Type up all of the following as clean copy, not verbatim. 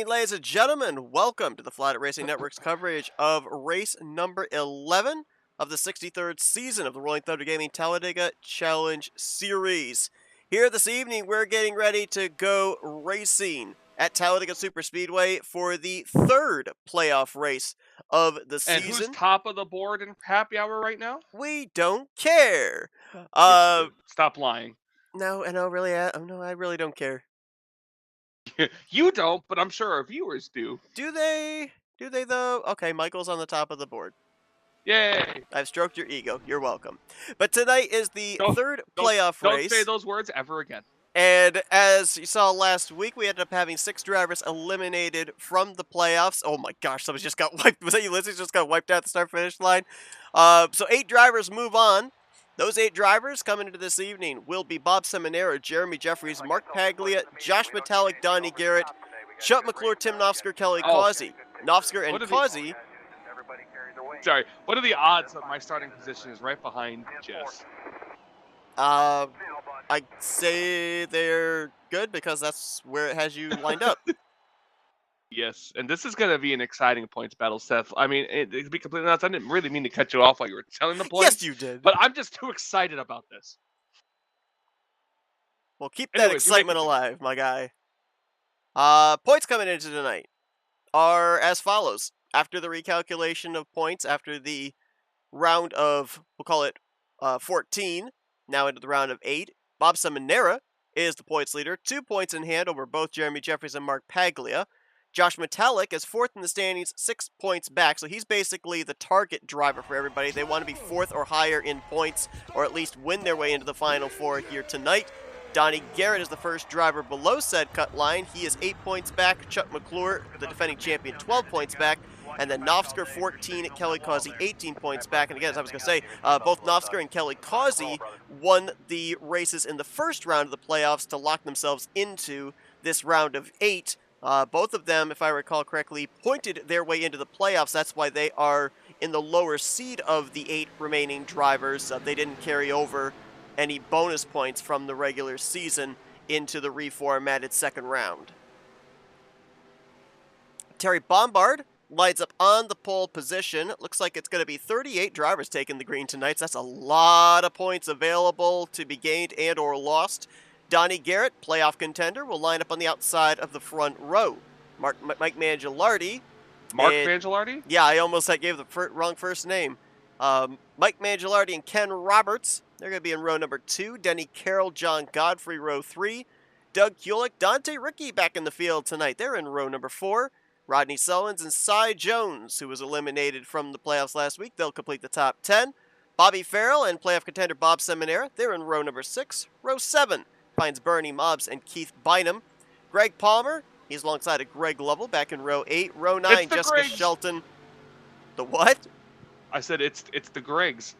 evening, ladies and gentlemen. Welcome to the Flatout Racing Network's coverage of race number 11 of the 63rd season of the Rolling Thunder Gaming Talladega Challenge Series. Here this evening, we're getting ready to go racing at Talladega Superspeedway for the third playoff race of the season. And who's top of the board in happy hour right now? We don't care. Yes, you do. Stop lying. No, I really don't care. You don't, but I'm sure our viewers do. Do they? Do they, though? Okay, Michael's on the top of the board. Yay! I've stroked your ego. You're welcome. But tonight is the third playoff race. Don't say those words ever again. And as you saw last week, we ended up having 6 drivers eliminated from the playoffs. Oh my gosh, somebody just got wiped. Was that you, Lizzie? Just got wiped out the start-finish line. So 8 drivers move on. Those 8 drivers coming into this evening will be Bob Seminara, Jeremy Jeffries, Mark Paglia, Josh Metallic, Donnie Garrett, Chuck McClure, Tim Nofsker, Kelly Causey. Nofsker and Causey. Sorry, what are the odds that my starting position is right behind Jess? I'd say they're good because that's where it has you lined up. Yes, and this is going to be an exciting points battle, Seth. I mean, to be completely honest, I didn't really mean to cut you off while you were telling the points. Yes, you did. But I'm just too excited about this. Well, keep that excitement alive, my guy. Points coming into tonight are as follows. After the recalculation of points, after the round of, we'll call it 14, now into the round of 8, Bob Seminara is the points leader, 2 points in hand over both Jeremy Jeffries and Mark Paglia. Josh Metallic is 4th in the standings, 6 points back, so he's basically the target driver for everybody. They want to be 4th or higher in points, or at least win their way into the Final Four here tonight. Donnie Garrett is the first driver below said cut line. He is 8 points back. Chuck McClure, the defending champion, 12 points back. And then Nofsker, 14, Kelly Causey, 18 points back. And again, as I was going to say, both Nofsker and Kelly Causey won the races in the first round of the playoffs to lock themselves into this round of 8. Both of them, if I recall correctly, pointed their way into the playoffs. That's why they are in the lower seed of the 8 remaining drivers. They didn't carry over any bonus points from the regular season into the reformatted second round. Terry Bombard lines up on the pole position. It looks like it's going to be 38 drivers taking the green tonight. So that's a lot of points available to be gained and or lost. Donnie Garrett, playoff contender, will line up on the outside of the front row. Mike Mangialardi. Mangialardi? Yeah, I almost gave the wrong first name. Mike Mangialardi and Ken Roberts, they're going to be in row number 2. Denny Carroll, John Godfrey, row 3. Doug Kulik, Dante Ricky back in the field tonight. They're in row number 4. Rodney Sullins and Cy Jones, who was eliminated from the playoffs last week, they'll complete the top 10. Bobby Farrell and playoff contender Bob Seminara, they're in row number 6. Row 7 finds Bernie Mobbs and Keith Bynum. Greg Palmer, he's alongside of Greg Lovell back in row 8. Row 9, Jessica Shelton. The what? I said it's the Gregs.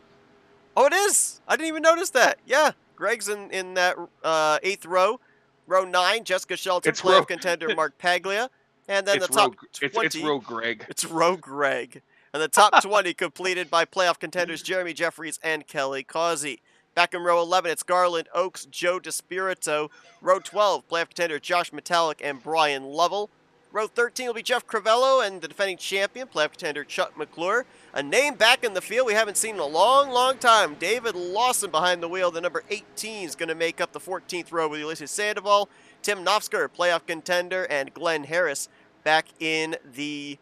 Oh, it is. I didn't even notice that. Yeah, Greg's in that 8th row. Row 9, Jessica Shelton, playoff contender Mark Paglia. And then the top 20. It's row Greg. It's row Greg. And the top 20 completed by playoff contenders Jeremy Jeffries and Kelly Causey. Back in row 11, it's Garland Oaks, Joe DeSpirito. Row 12, playoff contender Josh Metallic and Brian Lovell. Row 13 will be Jeff Crivello and the defending champion, playoff contender Chuck McClure. A name back in the field we haven't seen in a long, long time. David Lawson behind the wheel. The number 18 is going to make up the 14th row with Ulysses Sandoval, Tim Nofsker, playoff contender, and Glenn Harris back in the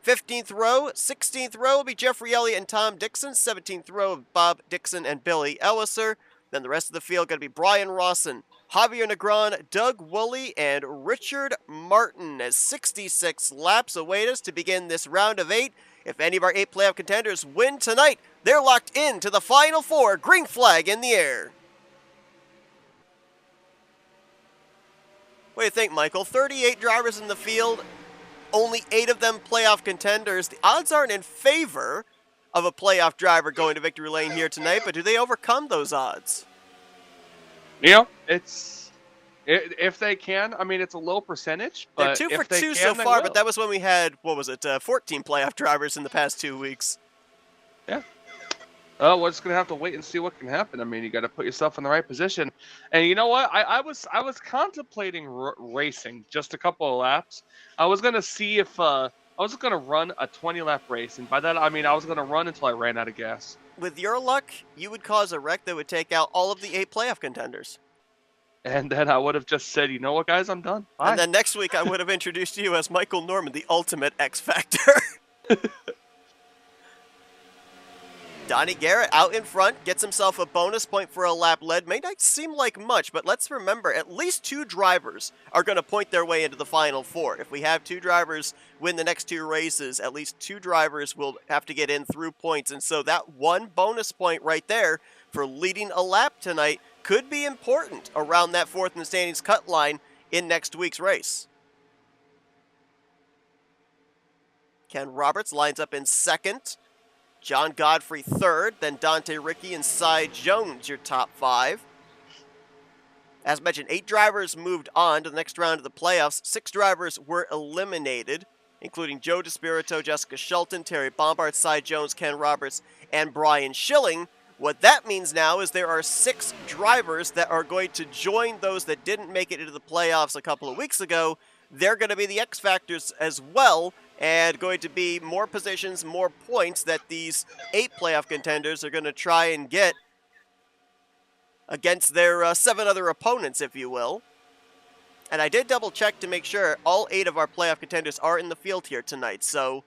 15th row. 16th row will be Jeffrey Elliott and Tom Dixon. 17th row of Bob Dixon and Billy Elliser. Then the rest of the field going to be Brian Rawson, Javier Negron, Doug Woolley, and Richard Martin as 66 laps await us to begin this round of 8. If any of our 8 playoff contenders win tonight, they're locked into the Final Four. Green flag in the air. What do you think, Michael? 38 drivers in the field, only 8 of them playoff contenders. The odds aren't in favor of a playoff driver going to victory lane here tonight, but do they overcome those odds? You know, if they can. I mean, it's a low percentage, but they're 2 for 2 so far, but that was when we had, 14 playoff drivers in the past 2 weeks. Yeah. Oh, we're just gonna have to wait and see what can happen. I mean, you got to put yourself in the right position. And you know what? I was contemplating racing just a couple of laps. I was gonna see if I was gonna run a 20-lap race, and by that I mean I was gonna run until I ran out of gas. With your luck, you would cause a wreck that would take out all of the 8 playoff contenders. And then I would have just said, you know what, guys, I'm done. And Bye. then next week, I would have introduced you as Michael Norman, the ultimate X Factor. Donnie Garrett out in front, gets himself a bonus point for a lap led. May not seem like much, but let's remember, at least 2 drivers are going to point their way into the Final Four. If we have 2 drivers win the next 2 races, at least 2 drivers will have to get in through points. And so that 1 bonus point right there for leading a lap tonight could be important around that 4th in the standings cut line in next week's race. Ken Roberts lines up in 2nd. John Godfrey 3rd, then Dante Ricky and Cy Jones, your top 5. As mentioned, 8 drivers moved on to the next round of the playoffs. 6 drivers were eliminated, including Joe DeSpirito, Jessica Shelton, Terry Bombard, Cy Jones, Ken Roberts, and Brian Schilling. What that means now is there are 6 drivers that are going to join those that didn't make it into the playoffs a couple of weeks ago. They're going to be the X Factors as well, and going to be more positions, more points that these 8 playoff contenders are going to try and get against their 7 other opponents, if you will. And I did double check to make sure all 8 of our playoff contenders are in the field here tonight, so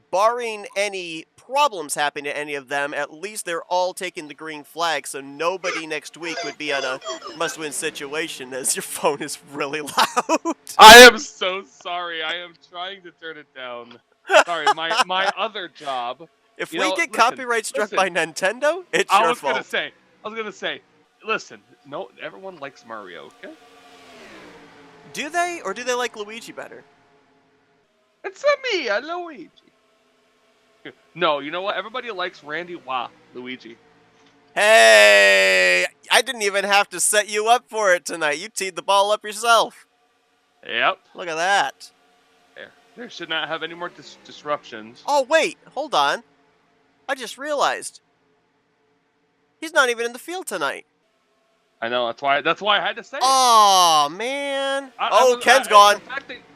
barring any problems happening to any of them, at least they're all taking the green flag, so nobody next week would be on a must-win situation, as your phone is really loud. I am so sorry. I am trying to turn it down. Sorry, my other job. If You we know, get listen, copyright struck listen. by Nintendo, it's I your was fault. gonna say, listen. No, everyone likes Mario. Okay. Do they, or do they like Luigi better? It's me, Luigi. No, you know what? Everybody likes Randy Wah, Luigi. Hey, I didn't even have to set you up for it tonight. You teed the ball up yourself. Yep. Look at that. There should not have any more disruptions. Oh, wait, hold on. I just realized. He's not even in the field tonight. I know, that's why I had to say it. Oh, man. Ken's gone.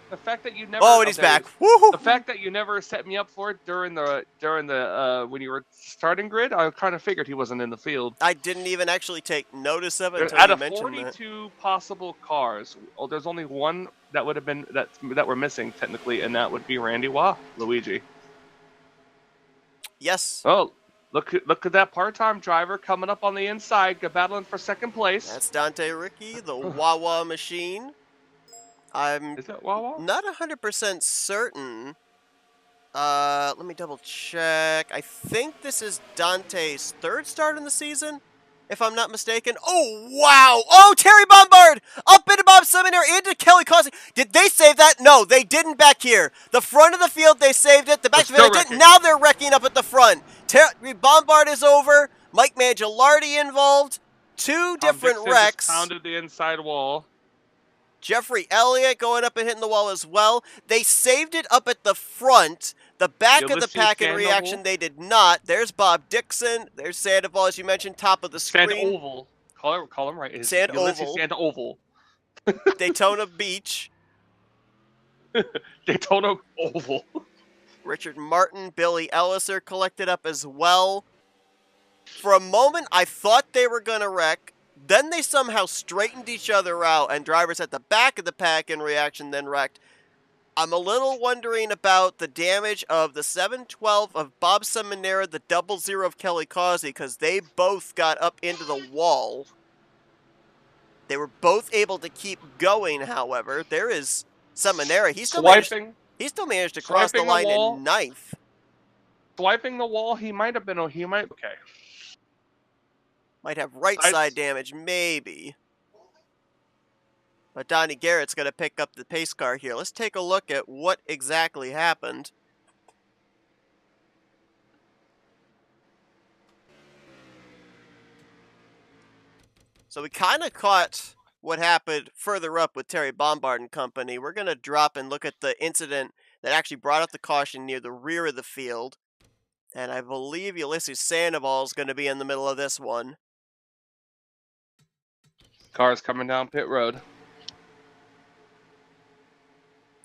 The fact that you never. Oh, and he's back. Woo-hoo. The fact that you never set me up for it during the when you were starting grid, I kind of figured he wasn't in the field. I didn't even actually take notice of it until Out you of mentioned 42 possible cars, there's only one that would have been that we're missing technically, and that would be Randy Wah, Luigi. Yes. Oh, look at that part-time driver coming up on the inside, battling for 2nd place. That's Dante Ricky, the Wawa machine. Is that Wawa? Not 100% certain. Let me double check. I think this is Dante's 3rd start in the season, if I'm not mistaken. Oh, wow. Oh, Terry Bombard up into Bob Seminary, into Kelly Causey. Did they save that? No, they didn't back here. The front of the field, they saved it. The back of the field, they didn't. Now they're wrecking up at the front. Terry Bombard is over. Mike Mangialardi involved. 2 different wrecks. Just pounded the inside wall. Jeffrey Elliott going up and hitting the wall as well. They saved it up at the front. The back of the pack in reaction, they did not. There's Bob Dixon. There's Sandoval, as you mentioned, top of the screen. Sandoval. Call him right. Sandoval. Sandoval. Daytona Beach. Daytona Oval. Richard Martin, Billy Ellis are collected up as well. For a moment, I thought they were going to wreck. Then they somehow straightened each other out, and drivers at the back of the pack in reaction then wrecked. I'm a little wondering about the damage of the 712 of Bob Seminara, the 00 of Kelly Causey, because they both got up into the wall. They were both able to keep going, however. There is Seminara. He still managed to cross the line in 9th. Swiping the wall, he might. Okay. Might have right side damage, maybe. But Donnie Garrett's going to pick up the pace car here. Let's take a look at what exactly happened. So we kind of caught what happened further up with Terry Bombard and company. We're going to drop and look at the incident that actually brought up the caution near the rear of the field. And I believe Ulysses Sandoval is going to be in the middle of this one. Cars coming down pit road.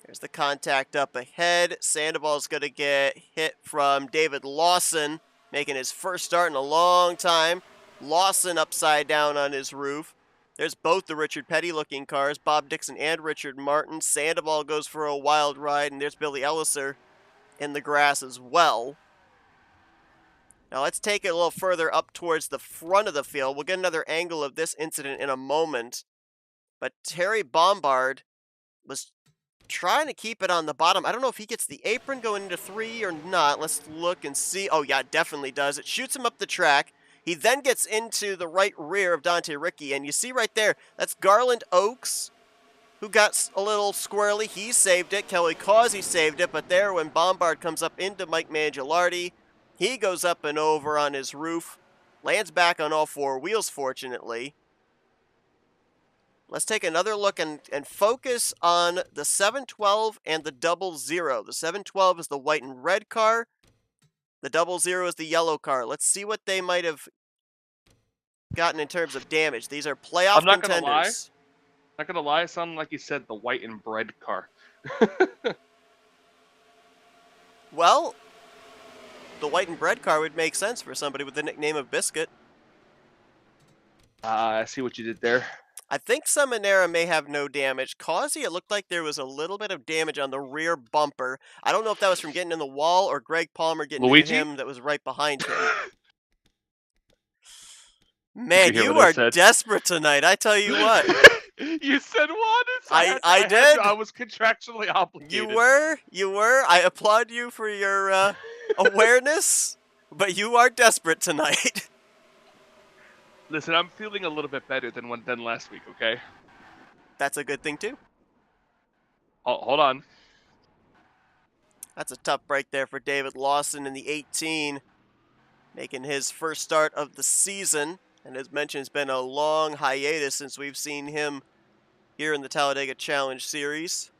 There's the contact up ahead. Sandoval's going to get hit from David Lawson, making his first start in a long time. Lawson upside down on his roof. There's both the Richard Petty-looking cars, Bob Dixon and Richard Martin. Sandoval goes for a wild ride, and there's Billy Elliser in the grass as well. Now let's take it a little further up towards the front of the field. We'll get another angle of this incident in a moment. But Terry Bombard was trying to keep it on the bottom. I don't know if he gets the apron going into 3 or not. Let's look and see. Oh, yeah, it definitely does. It shoots him up the track. He then gets into the right rear of Dante Ricci. And you see right there, that's Garland Oaks, who got a little squirrely. He saved it. Kelly Causey saved it. But there, when Bombard comes up into Mike Mangialardi, he goes up and over on his roof. Lands back on all 4 wheels, fortunately. Let's take another look and focus on the 712 and the 00. The 712 is the white and red car. The 00 is the yellow car. Let's see what they might have gotten in terms of damage. These are playoff contenders. Not gonna lie, it sounded like you said the white and bread car. Well, the white and bread car would make sense for somebody with the nickname of Biscuit. I see what you did there. I think Seminara may have no damage. Causey, it looked like there was a little bit of damage on the rear bumper. I don't know if that was from getting in the wall or Greg Palmer getting into him that was right behind him. Man, you are desperate tonight, I tell you what. You said what? I did. I was contractually obligated. You were. I applaud you for your awareness, but you are desperate tonight. Listen, I'm feeling a little bit better than last week, okay? That's a good thing, too. Oh, hold on. That's a tough break there for David Lawson in the 18, making his first start of the season. And as mentioned, it's been a long hiatus since we've seen him here in the Talladega Challenge Series.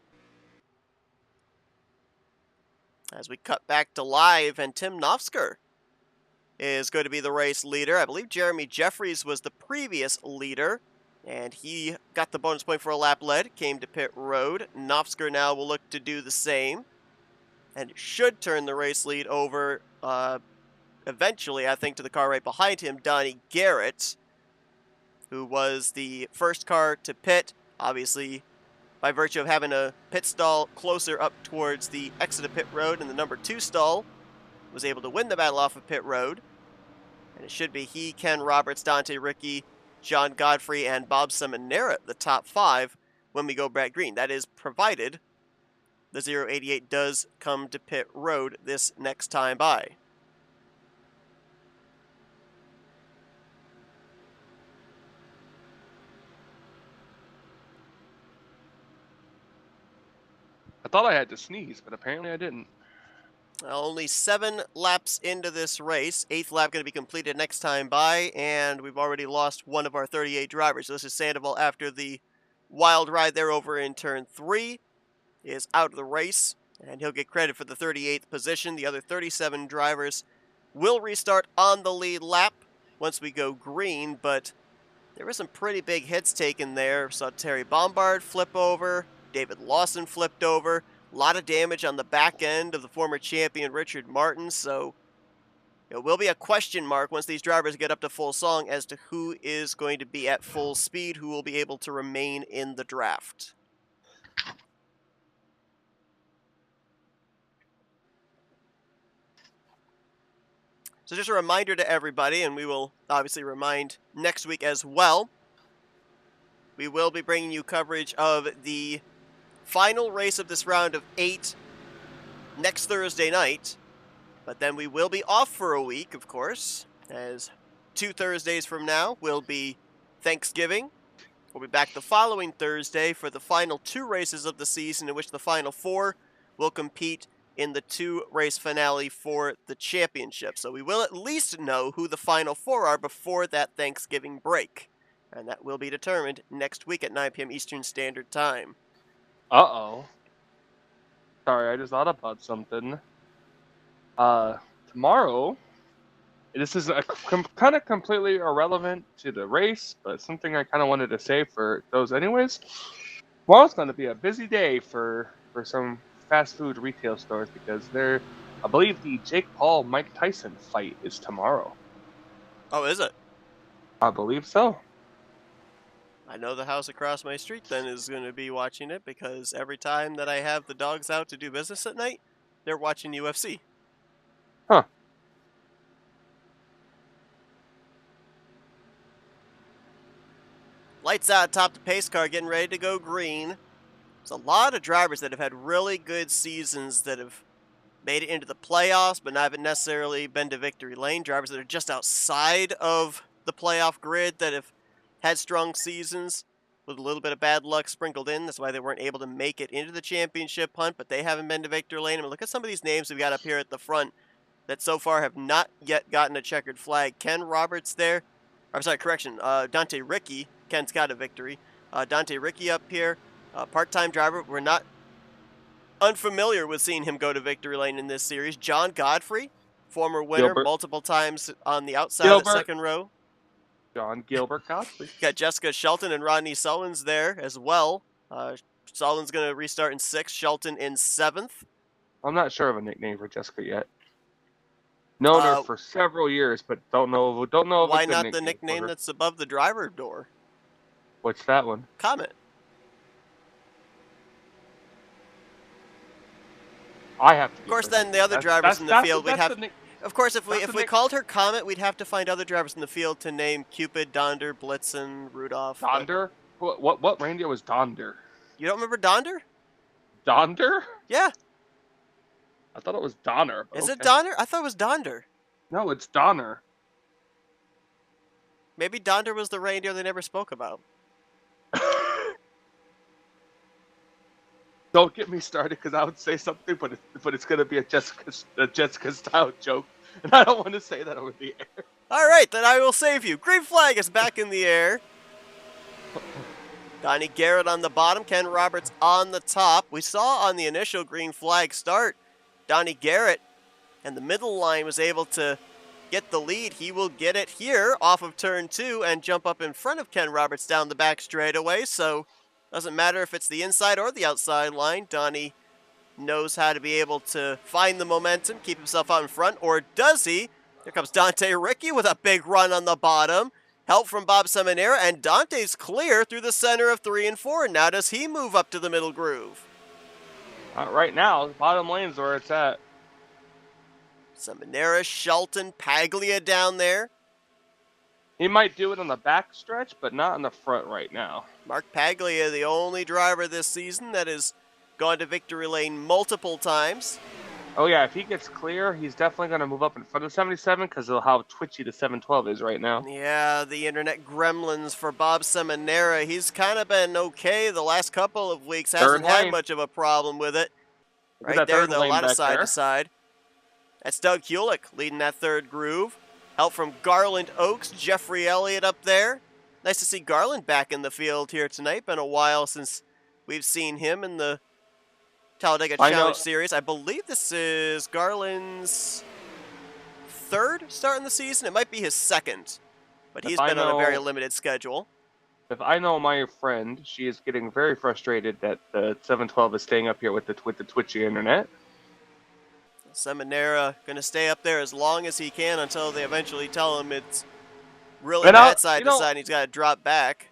As we cut back to live, and Tim Nofsker is going to be the race leader. I believe Jeremy Jeffries was the previous leader, and he got the bonus point for a lap led, came to pit road. Nofsker now will look to do the same, and should turn the race lead over eventually, I think, to the car right behind him, Donnie Garrett, who was the first car to pit, obviously by virtue of having a pit stall closer up towards the exit of pit road in the number 2 stall, was able to win the battle off of pit road. And it should be he, Ken Roberts, Dante Ricci, John Godfrey, and Bob Seminara, the top 5, when we go Brad Green. That is provided the 088 does come to pit road this next time by. I thought I had to sneeze, but apparently I didn't. Only 7 laps into this race. 8th lap going to be completed next time by, and we've already lost one of our 38 drivers. So this is Sandoval after the wild ride there over in turn 3. Is out of the race, and he'll get credit for the 38th position. The other 37 drivers will restart on the lead lap once we go green, but there were some pretty big hits taken there. Saw Terry Bombard flip over, David Lawson flipped over. A lot of damage on the back end of the former champion Richard Martin, so it will be a question mark once these drivers get up to full song as to who is going to be at full speed, who will be able to remain in the draft. So just a reminder to everybody, and we will obviously remind next week as well, we will be bringing you coverage of the final race of this round of 8 next Thursday night, but then we will be off for a week, of course, as 2 Thursdays from now will be Thanksgiving. We'll be back the following Thursday for the final 2 races of the season, in which the final 4 will compete in the 2-race finale for the championship. So we will at least know who the final 4 are before that Thanksgiving break, and that will be determined next week at 9 p.m. Eastern Standard Time. Uh-oh. Sorry, I just thought about something. To tomorrow, this is kind of completely irrelevant to the race, but something I kind of wanted to say for those anyways. Tomorrow's going to be a busy day for some fast food retail stores because I believe the Jake Paul Mike Tyson fight is tomorrow. Oh, is it? I believe so. I know the house across my street then is going to be watching it because every time that I have the dogs out to do business at night, they're watching UFC. Huh. Lights out atop the pace car, getting ready to go green. There's a lot of drivers that have had really good seasons that have made it into the playoffs, but not haven't necessarily been to victory lane. Drivers that are just outside of the playoff grid that have had strong seasons with a little bit of bad luck sprinkled in. That's why they weren't able to make it into the championship hunt, but they haven't been to victory lane. I mean, look at some of these names we've got up here at the front that so far have not yet gotten a checkered flag. Ken Roberts there. I'm sorry, correction. Dante Ricky. Ken's got a victory. Dante Ricky up here. Part-time driver. We're not unfamiliar with seeing him go to victory lane in this series. John Godfrey, former winner multiple times on the outside of the second row. John Gilbert Godfrey. Got Jessica Shelton and Rodney Sullins there as well. Sullins going to restart in 6th, Shelton in 7th. I'm not sure of a nickname for Jessica yet. Known her for several years, but don't know of why a good not the nickname that's above the driver door? What's that one? Comet. I have to. Of course, then the other drivers in the field, we'd have. Of course, if we called her Comet, we'd have to find other drivers in the field to name Cupid, Donder, Blitzen, Rudolph. Donder? What reindeer was Donder? You don't remember Donder? Donder? Yeah. I thought it was Donner. Is it Donner? I thought it was Donder. No, it's Donner. Maybe Donder was the reindeer they never spoke about. Don't get me started because I would say something, but it's going to be a Jessica style joke, and I don't want to say that over the air. All right, then I will save you. Green flag is back in the air. Donnie Garrett on the bottom, Ken Roberts on the top. We saw on the initial green flag start, Donnie Garrett and the middle line was able to get the lead. He will get it here off of turn 2 and jump up in front of Ken Roberts down the back straightaway. So doesn't matter if it's the inside or the outside line. Donnie knows how to be able to find the momentum, keep himself out in front, or does he? Here comes Dante Ricky with a big run on the bottom. Help from Bob Seminara, and Dante's clear through the center of 3 and 4. Now does he move up to the middle groove? Right now, the bottom lane's where it's at. Seminara, Shelton, Paglia down there. He might do it on the back stretch, but not on the front right now. Mark Paglia, the only driver this season that has gone to victory lane multiple times. Oh yeah, if he gets clear, he's definitely going to move up in front of 77 because of how twitchy the 712 is right now. Yeah, the internet gremlins for Bob Seminara. He's kind of been okay the last couple of weeks. Hasn't had much of a problem with it. Right there, though, a lot of side to side. That's Doug Hewlick leading that third groove. Help from Garland Oaks, Jeffrey Elliott up there. Nice to see Garland back in the field here tonight. Been a while since we've seen him in the Talladega Challenge Series. I believe this is Garland's third start in the season. It might be his second, but he's been on a very limited schedule. If I know my friend, she is getting very frustrated that the 712 is staying up here with the twitchy internet. Seminara going to stay up there as long as he can until they eventually tell him it's really bad side to side and he's got to drop back.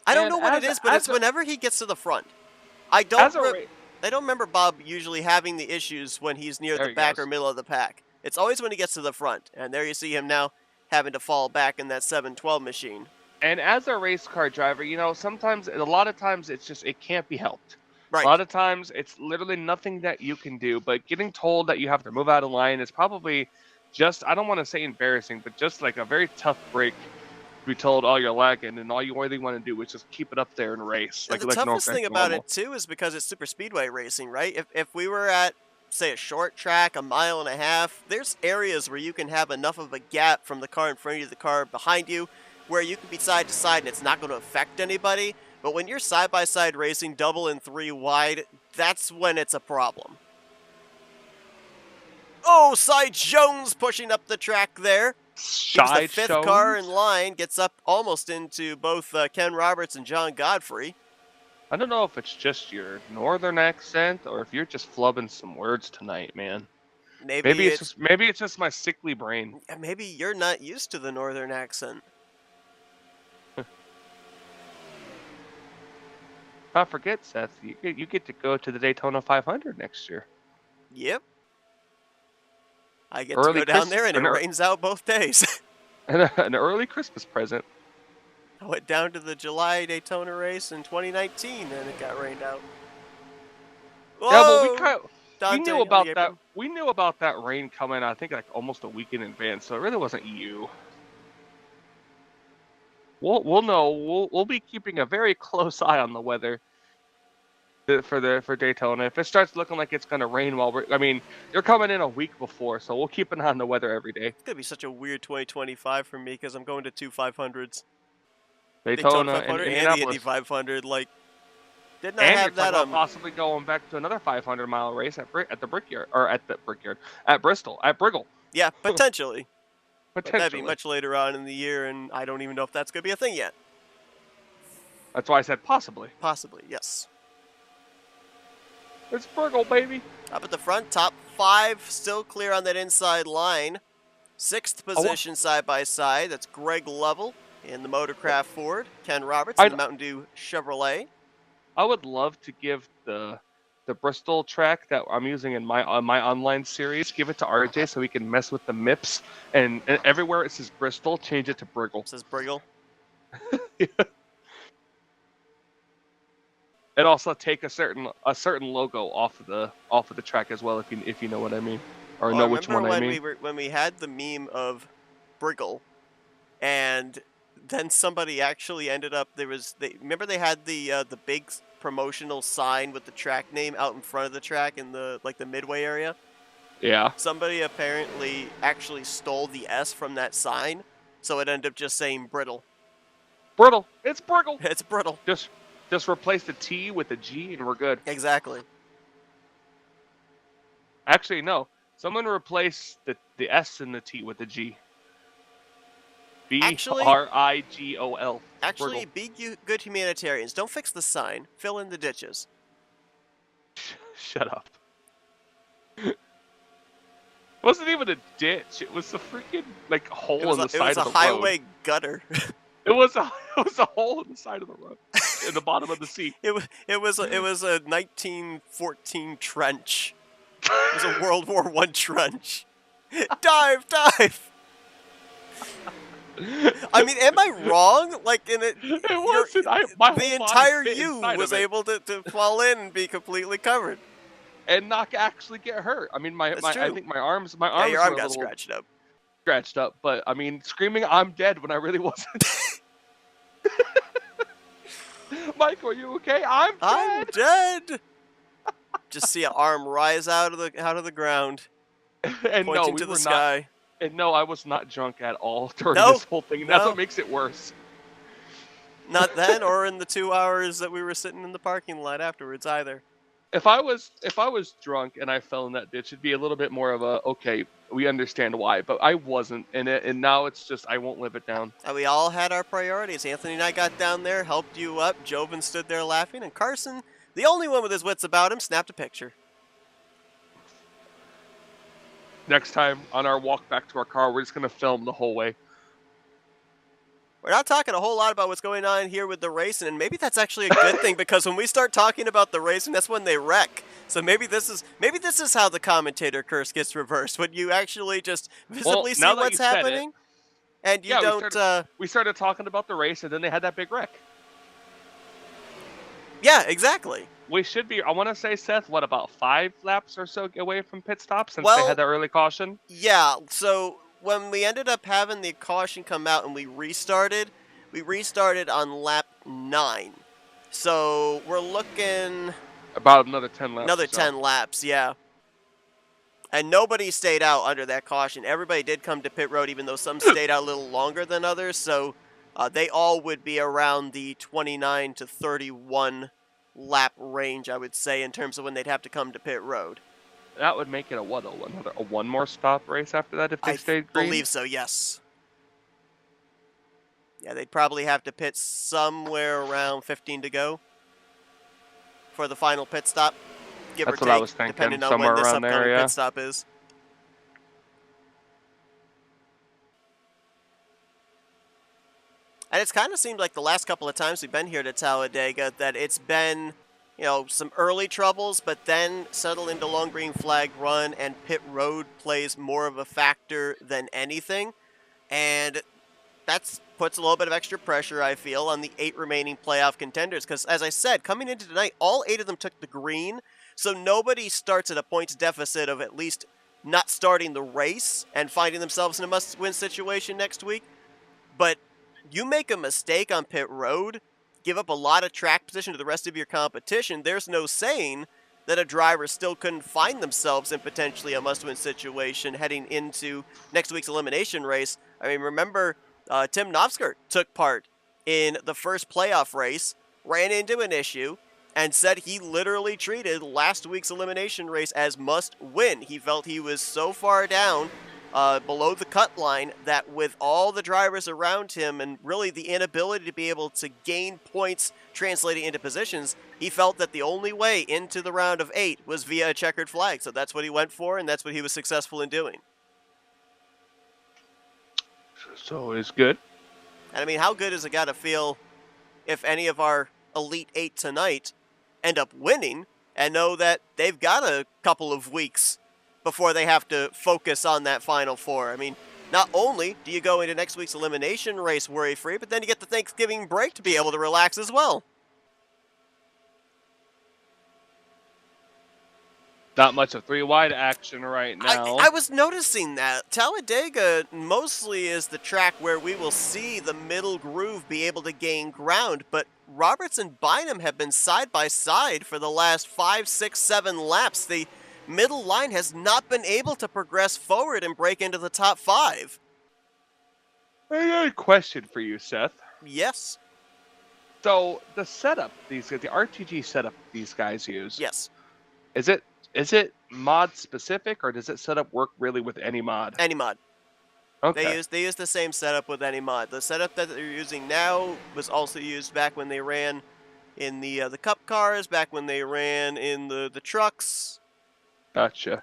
I don't know what it is, but it's whenever he gets to the front. I don't remember Bob usually having the issues when he's near the back or middle of the pack. It's always when he gets to the front, and there you see him now having to fall back in that 712 machine. And as a race car driver, you know, a lot of times it's just, it can't be helped. Right. A lot of times it's literally nothing that you can do, but getting told that you have to move out of line is probably just, I don't want to say embarrassing, but just like a very tough break to be told, oh, you're lagging, and all you really want to do is just keep it up there and race. And the toughest thing about it, too, is because it's super speedway racing, right? If we were at, say, a short track, 1.5 miles, there's areas where you can have enough of a gap from the car in front of you to the car behind you where you can be side to side and it's not going to affect anybody. But when you're side-by-side racing, double and 3 wide, that's when it's a problem. Oh, Cy Jones pushing up the track there. He was the Shy 5th car in Jones. line, gets up almost into both Ken Roberts and John Godfrey. I don't know if it's just your northern accent or if you're just flubbing some words tonight, man. Maybe it's maybe it's just my sickly brain. maybe you're not used to the northern accent. Not forget, Seth, you get to go to the Daytona 500 next year. Yep. I get to Early go down Chris there and it rains out both days. an early Christmas present. I went down to the July Daytona race in 2019 and it got rained out. Whoa! Yeah, but we Dante knew on the about that. apron. We knew about that rain coming. I think like almost a week in advance, so it really wasn't you. We'll know. We'll be keeping a very close eye on the weather for Daytona. If it starts looking like it's gonna rain you're coming in a week before, so we'll keep an eye on the weather every day. It's going to be such a weird 2025 for me because I'm going to two 500s. Daytona Daytona and 500 and the Indianapolis. Indy 500. Like, didn't I And you're have that talking about possibly going back to another 500-mile race at the Brickyard or at Bristol at Briggle. Yeah, potentially. But that'd Potentially. be much later on in the year, and I don't even know if that's going to be a thing yet. That's why I said possibly. Possibly, yes. It's Briggle, baby. Up at the front, top 5 still clear on that inside line. 6th position side by side. That's Greg Lovell in the Motorcraft Ford. Ken Roberts in the Mountain Dew Chevrolet. I would love to give the Bristol track that I'm using in my online series, give it to RJ so we can mess with the MIPS and everywhere it says Bristol, change it to Briggle. It says Briggle. Yeah. And also take a certain logo off of the track as well, if you know what I mean, or know which one I mean. When we had the meme of Briggle, and then somebody actually ended up remember they had the big promotional sign with the track name out in front of the track in the midway area. Yeah. Somebody apparently actually stole the S from that sign, so it ended up just saying Brittle. Brittle. It's Briggle. It's Brittle. Just replace the T with a G and we're good. Exactly. Actually, no. Someone replace the S and the T with the G. Brigol. Actually, be good humanitarians. Don't fix the sign. Fill in the ditches. Shut up. It wasn't even a ditch. It was a freaking hole in the side of the road. It was a highway gutter. It was a hole in the side of the road, in the bottom of the sea. It was a 1914 trench. It was a World War I trench. Dive! I mean, am I wrong? Like in it, it wasn't. The entire U was able to fall in and be completely covered, and not actually get hurt. I mean, I think my arms. Yeah, your arm got scratched up. But I mean, screaming, "I'm dead!" when I really wasn't. Mike, are you okay? I'm dead. Just see an arm rise out of the ground, and pointing to the sky. And no, I was not drunk at all during this whole thing. And that's what makes it worse. Not then, or in the 2 hours that we were sitting in the parking lot afterwards either. If I was drunk and I fell in that ditch, it'd be a little bit more of a okay, we understand why. But I wasn't in it, and now it's just I won't live it down. And we all had our priorities. Anthony and I got down there, helped you up. Joven stood there laughing, and Carson, the only one with his wits about him, snapped a picture. Next time on our walk back to our car, we're just gonna film the whole way. We're not talking a whole lot about what's going on here with the racing, and maybe that's actually a good thing because when we start talking about the racing, that's when they wreck. So maybe this is how the commentator curse gets reversed, when you actually just visibly see what's happening, and you don't. We started talking about the race, and then they had that big wreck. Yeah, exactly. We should be, I want to say, Seth, what, about 5 laps or so away from pit stop since they had the early caution? Yeah, so when we ended up having the caution come out and we restarted on lap 9. So we're looking... about another 10 laps. Another 10 laps, yeah. And nobody stayed out under that caution. Everybody did come to pit road, even though some stayed out a little longer than others. So they all would be around the 29 to 31 lap range, I would say, in terms of when they'd have to come to pit road. that would make it a what? A one more stop race after that if they I stayed green? believe so, yes. Yeah, they'd probably have to pit somewhere around 15 to go for the final pit stop, give or That's what I was take, thinking. depending on when Somewhere this around there, upcoming yeah. pit stop is. And it's kind of seemed like the last couple of times we've been here to Talladega that it's been, some early troubles, but then settle into long green flag run and pit road plays more of a factor than anything. And that puts a little bit of extra pressure, I feel, on the 8 remaining playoff contenders. Because, as I said, coming into tonight, all 8 of them took the green. So nobody starts at a points deficit of at least not starting the race and finding themselves in a must-win situation next week. But you make a mistake on pit road, give up a lot of track position to the rest of your competition, there's no saying that a driver still couldn't find themselves in potentially a must-win situation heading into next week's elimination race. I mean, remember, Tim Knopfsker took part in the first playoff race, ran into an issue, and said he literally treated last week's elimination race as must-win. He felt he was so far down below the cut line that with all the drivers around him and really the inability to be able to gain points translating into positions, he felt that the only way into the round of 8 was via a checkered flag. So that's what he went for, and that's what he was successful in doing. So it's good. And I mean, how good is it got to feel if any of our Elite 8 tonight end up winning and know that they've got a couple of weeks before they have to focus on that Final Four. I mean, not only do you go into next week's elimination race worry-free, but then you get the Thanksgiving break to be able to relax as well. Not much of 3-wide action right now. I was noticing that. Talladega mostly is the track where we will see the middle groove be able to gain ground, but Roberts and Bynum have been side by side for the last 5, 6, 7 laps. The middle line has not been able to progress forward and break into the top 5. I got a question for you, Seth. Yes. So the setup, the RTG setup these guys use. Yes. Is it mod specific, or does it setup work really with any mod? Any mod. Okay. They use the same setup with any mod. The setup that they're using now was also used back when they ran in the Cup cars, back when they ran in the trucks. Gotcha.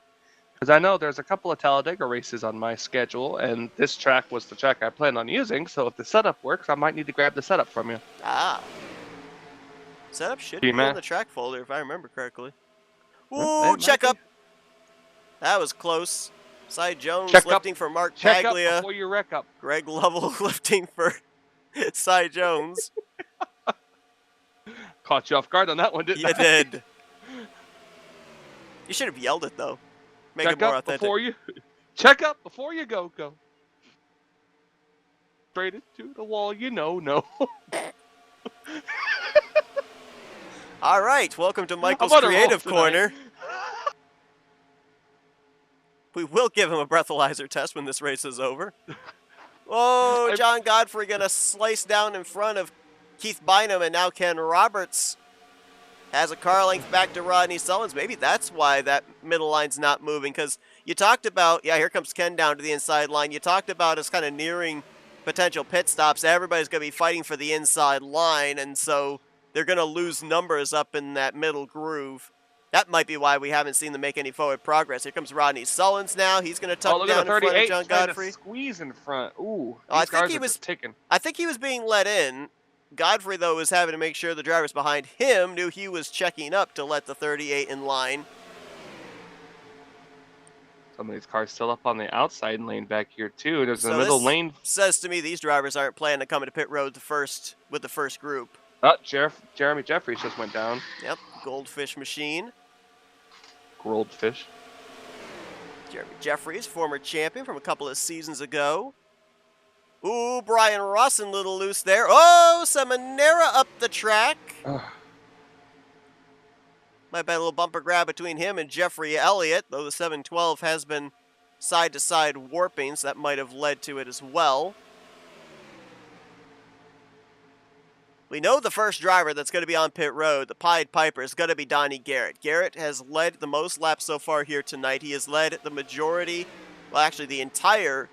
Because I know there's a couple of Talladega races on my schedule, and this track was the track I plan on using, so if the setup works, I might need to grab the setup from you. Ah. Setup should be in the track folder, if I remember correctly. Ooh, check up. That was close. Cy Jones lifting for Mark Check Paglia. up before you wreck up. Greg Lovell lifting for Cy Jones. Caught you off guard on that one, didn't I? You did. You should have yelled it, though. Make it more authentic. Check up before you go. Straight into the wall, no. All right, welcome to Michael's Creative Corner. We will give him a breathalyzer test when this race is over. Oh, John Godfrey going to slice down in front of Keith Bynum, and now Ken Roberts has a car length back to Rodney Sullins. Maybe that's why that middle line's not moving, because you talked about, here comes Ken down to the inside line. You talked about us kind of nearing potential pit stops. Everybody's going to be fighting for the inside line, and so they're going to lose numbers up in that middle groove. That might be why we haven't seen them make any forward progress. Here comes Rodney Sullins now. He's going to tuck down in front of John Godfrey. Squeeze in front. Ooh, I think he was being let in. Godfrey, though, was having to make sure the drivers behind him knew he was checking up to let the 38 in line. Some of these cars still up on the outside lane back here, too. There's a middle lane. Says to me these drivers aren't planning to come into pit road with the first group. Oh, Jeremy Jeffries just went down. Yep, Goldfish Machine. Goldfish. Jeremy Jeffries, former champion from a couple of seasons ago. Ooh, Brian Rawson, little loose there. Oh, Seminara up the track. Might be a little bumper grab between him and Jeffrey Elliott, though the 712 has been side-to-side warping, so that might have led to it as well. We know the first driver that's going to be on pit road, the Pied Piper, is going to be Donnie Garrett. Garrett has led the most laps so far here tonight. He has led the majority, well, actually the entire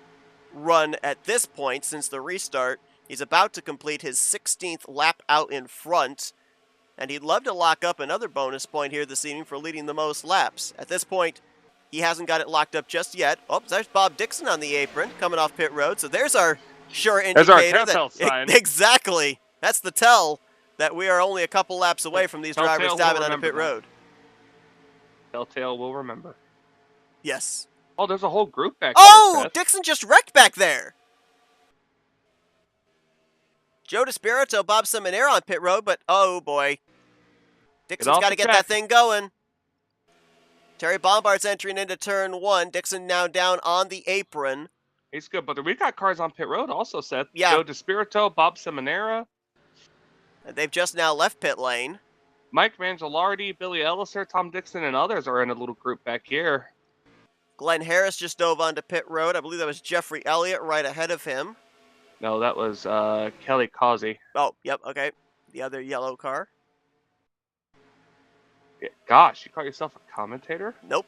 run at this point since the restart. He's about to complete his 16th lap out in front, and he'd love to lock up another bonus point here this evening for leading the most laps. At this point, he hasn't got it locked up just yet. Oh, there's Bob Dixon on the apron coming off pit road, so there's our sure indicator. There's our telltale sign. Exactly. That's the tell that we are only a couple laps away from these drivers diving onto pit road. Telltale will remember. Yes. Oh, there's a whole group back there, Seth. Dixon just wrecked back there. Joe DeSpirito, Bob Seminara on pit road, but oh boy. Dixon's got to get that thing going. Terry Bombard's entering into turn 1. Dixon now down on the apron. He's good, but we got cars on pit road also, Seth. Yeah. Joe DeSpirito, Bob Seminara. And they've just now left pit lane. Mike Mangialardi, Billy Elliser, Tom Dixon, and others are in a little group back here. Glenn Harris just dove onto pit road. I believe that was Jeffrey Elliott right ahead of him. No, that was Kelly Causey. Oh, yep, okay. The other yellow car. Yeah, gosh, you call yourself a commentator? Nope.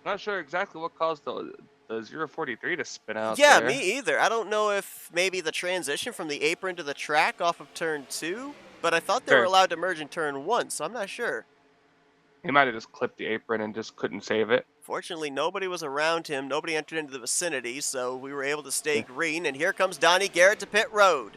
Not sure exactly what caused the 043 to spin out. Yeah, there. me either. I don't know if maybe the transition from the apron to the track off of turn 2, but I thought they were allowed to merge in turn 1, so I'm not sure. He might have just clipped the apron and just couldn't save it. Fortunately, nobody was around him. Nobody entered into the vicinity, so we were able to stay green. And here comes Donnie Garrett to pit road.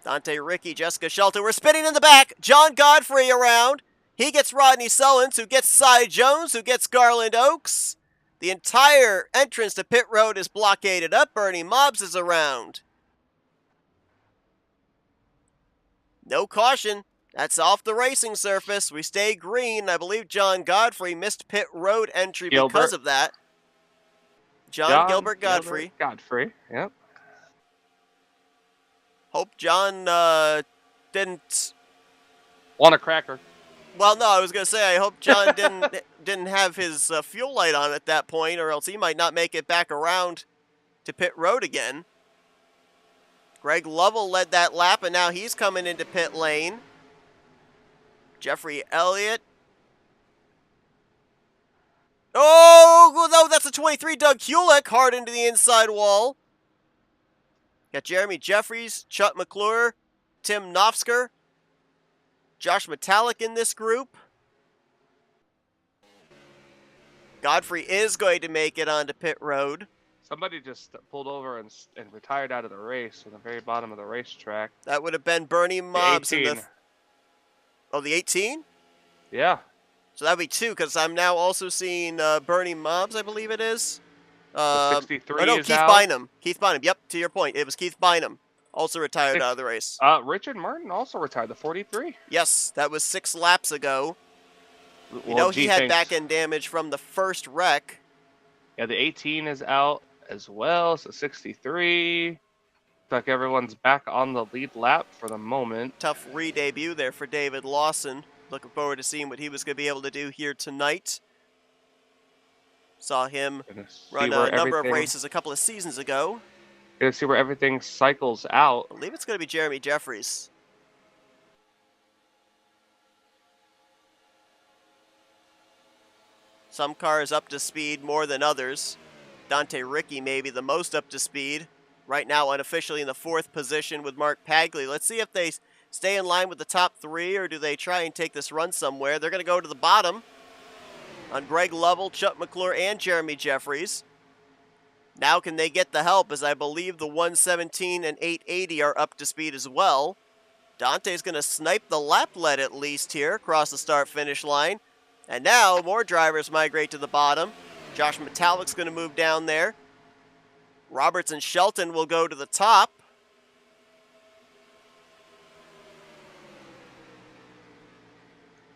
Dante Ricky, Jessica Shelton. We're spinning in the back. John Godfrey around. He gets Rodney Sullins, who gets Cy Jones, who gets Garland Oaks. The entire entrance to pit road is blockaded up. Bernie Mobbs is around. No caution. That's off the racing surface. We stay green. I believe John Godfrey missed pit road entry because of that. John Gilbert Godfrey. Godfrey, yep. Hope John didn't want a cracker. Well, no, I was gonna say I hope John didn't have his fuel light on at that point, or else he might not make it back around to pit road again. Greg Lovell led that lap, and now he's coming into pit lane. Jeffrey Elliott. Oh, no, that's a 23. Doug Hewlett hard into the inside wall. Got Jeremy Jeffries, Chuck McClure, Tim Knopfsker, Josh Metallic in this group. Godfrey is going to make it onto pit road. Somebody just pulled over and retired out of the race on the very bottom of the racetrack. That would have been Bernie Mobbs. Oh, the 18? Yeah. So that would be 2, because I'm now also seeing Bernie Mobbs, I believe it is. The 63 oh, no, is Keith out. Bynum. Keith Bynum. Yep, to your point. It was Keith Bynum. Also retired out of the race. Richard Martin also retired, the 43. Yes, that was 6 laps ago. Well, you know he had back-end damage from the first wreck. Yeah, the 18 is out as well, so 63. Looks like everyone's back on the lead lap for the moment. Tough re-debut there for David Lawson. Looking forward to seeing what he was going to be able to do here tonight. Saw him run a number of races a couple of seasons ago. Gonna see where everything cycles out. I believe it's going to be Jeremy Jeffries. Some cars up to speed more than others. Dante Ricky maybe the most up to speed. Right now unofficially in the 4th position with Mark Pagley. Let's see if they stay in line with the top 3 or do they try and take this run somewhere. They're going to go to the bottom on Greg Lovell, Chuck McClure, and Jeremy Jeffries. Now can they get the help, as I believe the 117 and 880 are up to speed as well. Dante's going to snipe the lap lead at least here across the start-finish line. And now more drivers migrate to the bottom. Josh Metallic's going to move down there. Roberts and Shelton will go to the top.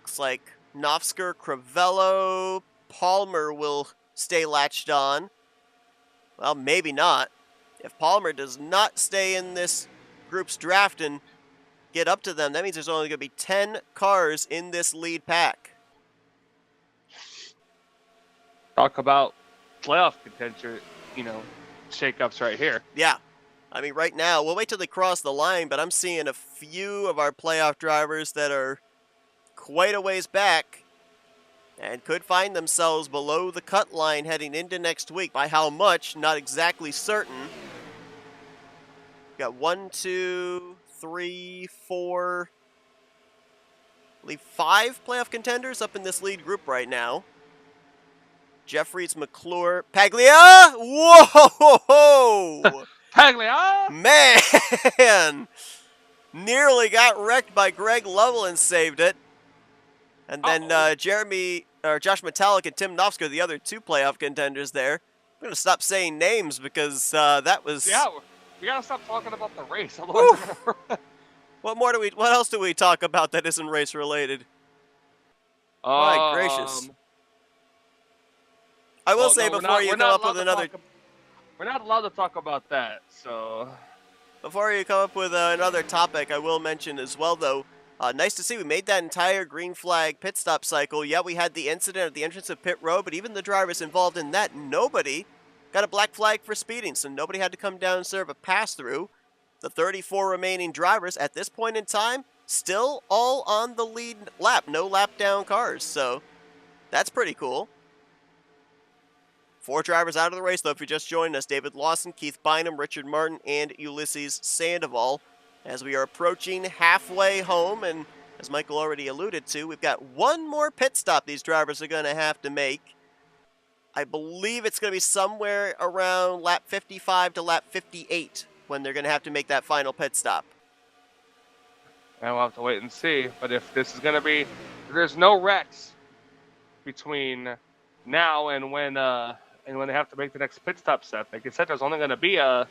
Looks like Knopfsker, Crivello, Palmer will stay latched on. Well, maybe not. If Palmer does not stay in this group's draft and get up to them, that means there's only going to be 10 cars in this lead pack. Talk about playoff contention, shakeups right here. Yeah. I mean, right now, we'll wait till they cross the line, but I'm seeing a few of our playoff drivers that are quite a ways back and could find themselves below the cut line heading into next week. By how much, not exactly certain. Got 1, 2, 3, 4, I believe 5 playoff contenders up in this lead group right now. Jeffries, McClure, Paglia! Whoa! Paglia! Man! Nearly got wrecked by Greg Lovell and saved it. And then Josh Metallic and Tim Nofsky, the other 2 playoff contenders there. I'm going to stop saying names because that was... Yeah, we got to stop talking about the race. Otherwise we're gonna... What else do we talk about that isn't race related? My gracious. I will say before you come up with another... We're not allowed to talk about that, so... Before you come up with another topic, I will mention as well, though, nice to see we made that entire green flag pit stop cycle. Yeah, we had the incident at the entrance of pit road, but even the drivers involved in that, nobody got a black flag for speeding, so nobody had to come down and serve a pass-through. The 34 remaining drivers at this point in time, still all on the lead lap, no lap-down cars, so that's pretty cool. 4 drivers out of the race, though, if you just joined us. David Lawson, Keith Bynum, Richard Martin, and Ulysses Sandoval. As we are approaching halfway home, and as Michael already alluded to, we've got one more pit stop these drivers are going to have to make. I believe it's going to be somewhere around lap 55 to lap 58 when they're going to have to make that final pit stop. And we'll have to wait and see. But if this is going to be... If there's no wrecks between now and when they have to make the next pit stop set. Like I said, there's only going to be a,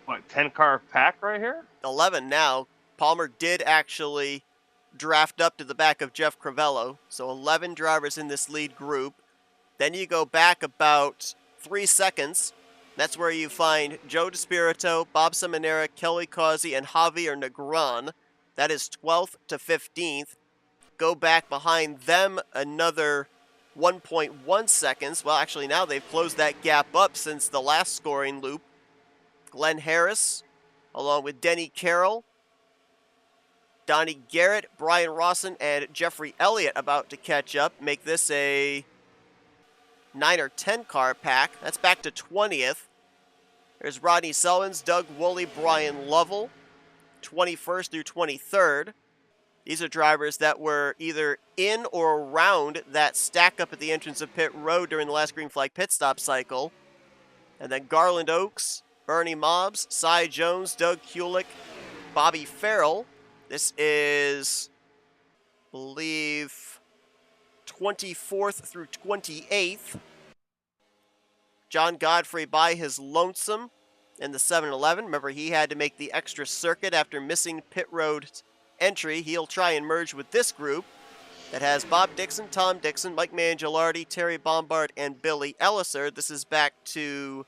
10-car pack right here? 11 now. Palmer did actually draft up to the back of Jeff Crivello. So 11 drivers in this lead group. Then you go back about 3 seconds. That's where you find Joe DeSpirito, Bob Seminara, Kelly Causey, and Javier Negron. That is 12th to 15th. Go back behind them another 1.1 seconds. Well, actually, now they've closed that gap up since the last scoring loop. Glenn Harris, along with Denny Carroll, Donnie Garrett, Brian Rawson, and Jeffrey Elliott about to catch up. Make this a 9 or 10 car pack. That's back to 20th. There's Rodney Selvins, Doug Woolley, Brian Lovell, 21st through 23rd. These are drivers that were either in or around that stack up at the entrance of pit road during the last green flag pit stop cycle. And then Garland Oaks, Bernie Mobbs, Cy Jones, Doug Kulik, Bobby Farrell. This is, I believe, 24th through 28th. John Godfrey by his lonesome in the 7-Eleven. Remember, he had to make the extra circuit after missing pit road entry. He'll try and merge with this group that has Bob Dixon, Tom Dixon, Mike Mangialardi, Terry Bombard, and Billy Elliser. This is back to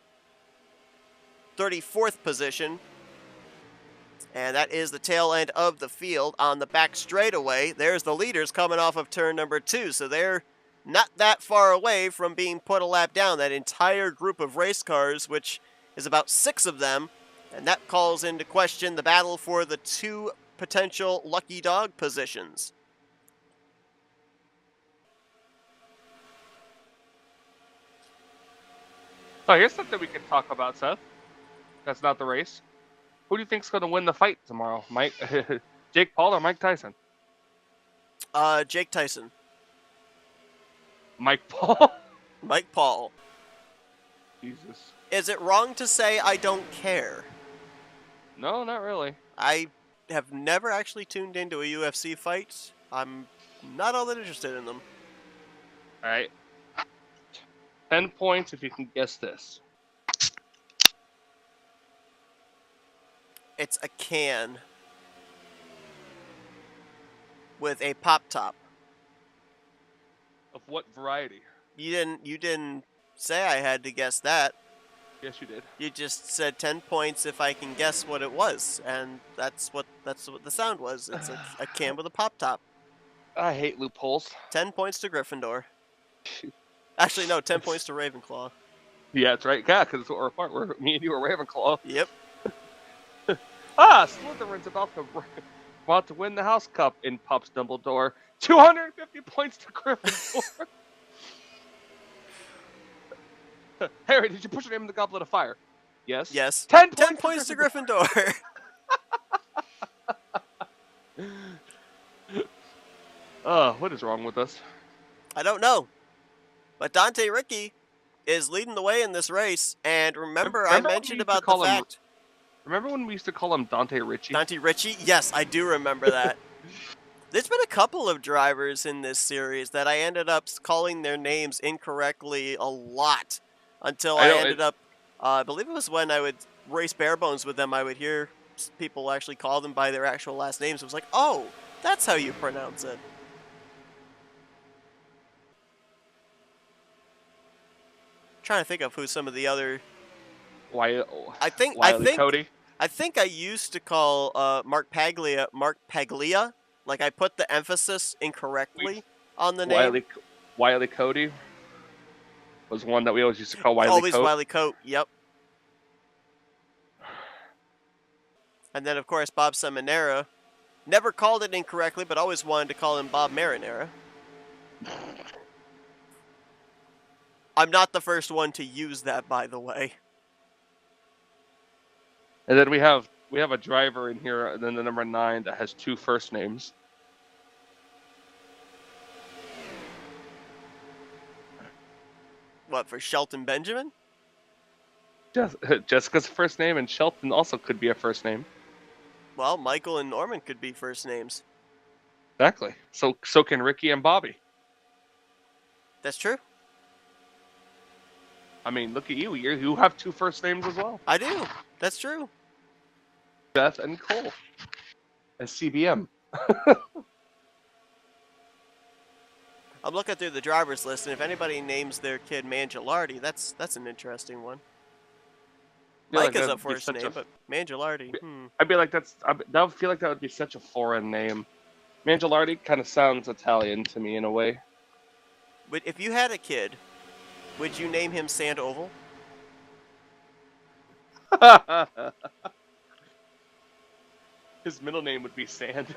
34th position. And that is the tail end of the field. On the back straightaway, there's the leaders coming off of turn number 2. So they're not that far away from being put a lap down. That entire group of race cars, which is about 6 of them. And that calls into question the battle for the 2 potential lucky dog positions. So here's something we can talk about, Seth. That's not the race. Who do you think's going to win the fight tomorrow? Jake Paul or Mike Tyson? Jake Tyson. Mike Paul? Mike Paul. Jesus. Is it wrong to say I don't care? No, not really. I have never actually tuned into a UFC fight. I'm not all that interested in them. All right. 10 points if you can guess this. It's a can with a pop top. Of what variety? You didn't say I had to guess that. Yes, you did. You just said 10 points if I can guess what it was, and that's what the sound was. It's a can with a pop top. I hate loopholes. 10 points to Gryffindor. Actually, no, 10 points to Ravenclaw. Yeah, that's right. Yeah, because we're apart. Me and you were Ravenclaw. Yep. Slytherin's about to win the House Cup in Pops Dumbledore. 250 points to Gryffindor. Harry, did you push your name in the Goblet of Fire? Yes. Yes. 10 10 points to points to Gryffindor. Gryffindor. What is wrong with us? I don't know. But Dante Ricci is leading the way in this race. And remember, I Remember when we mentioned used to about the call him? fact. Remember when we used to call him Dante Ritchie? Dante Ricci? Yes, I do remember that. There's been a couple of drivers in this series that I ended up calling their names incorrectly a lot until I I know ended up, I believe it was when I would race barebones with them, I would hear people actually call them by their actual last names. It was like, oh, that's how you pronounce it. Trying to think of who some of the other. Wiley I think Cody. I think I used to call Mark Paglia. Like I put the emphasis incorrectly on the name. Wiley Cody was one that we always used to call Wiley Always Coat. Wiley Coat. Yep. And then of course Bob Seminara. Never called it incorrectly, but always wanted to call him Bob Marinara. I'm not the first one to use that, by the way. And then we have a driver in here, and then the number 9 that has 2 first names. What, for Shelton Benjamin? Jessica's first name, and Shelton also could be a first name. Well, Michael and Norman could be first names. Exactly. So can Ricky and Bobby. That's true. I mean, look at you. You have 2 first names as well. I do. That's true. Beth and Cole. As CBM. I'm looking through the driver's list, and if anybody names their kid Mangialardi, that's an interesting one. Mike is a first name, but Mangialardi. I'd be like, that would feel like that would be such a foreign name. Mangialardi kind of sounds Italian to me in a way. But if you had a kid, would you name him Sandoval? His middle name would be Sand.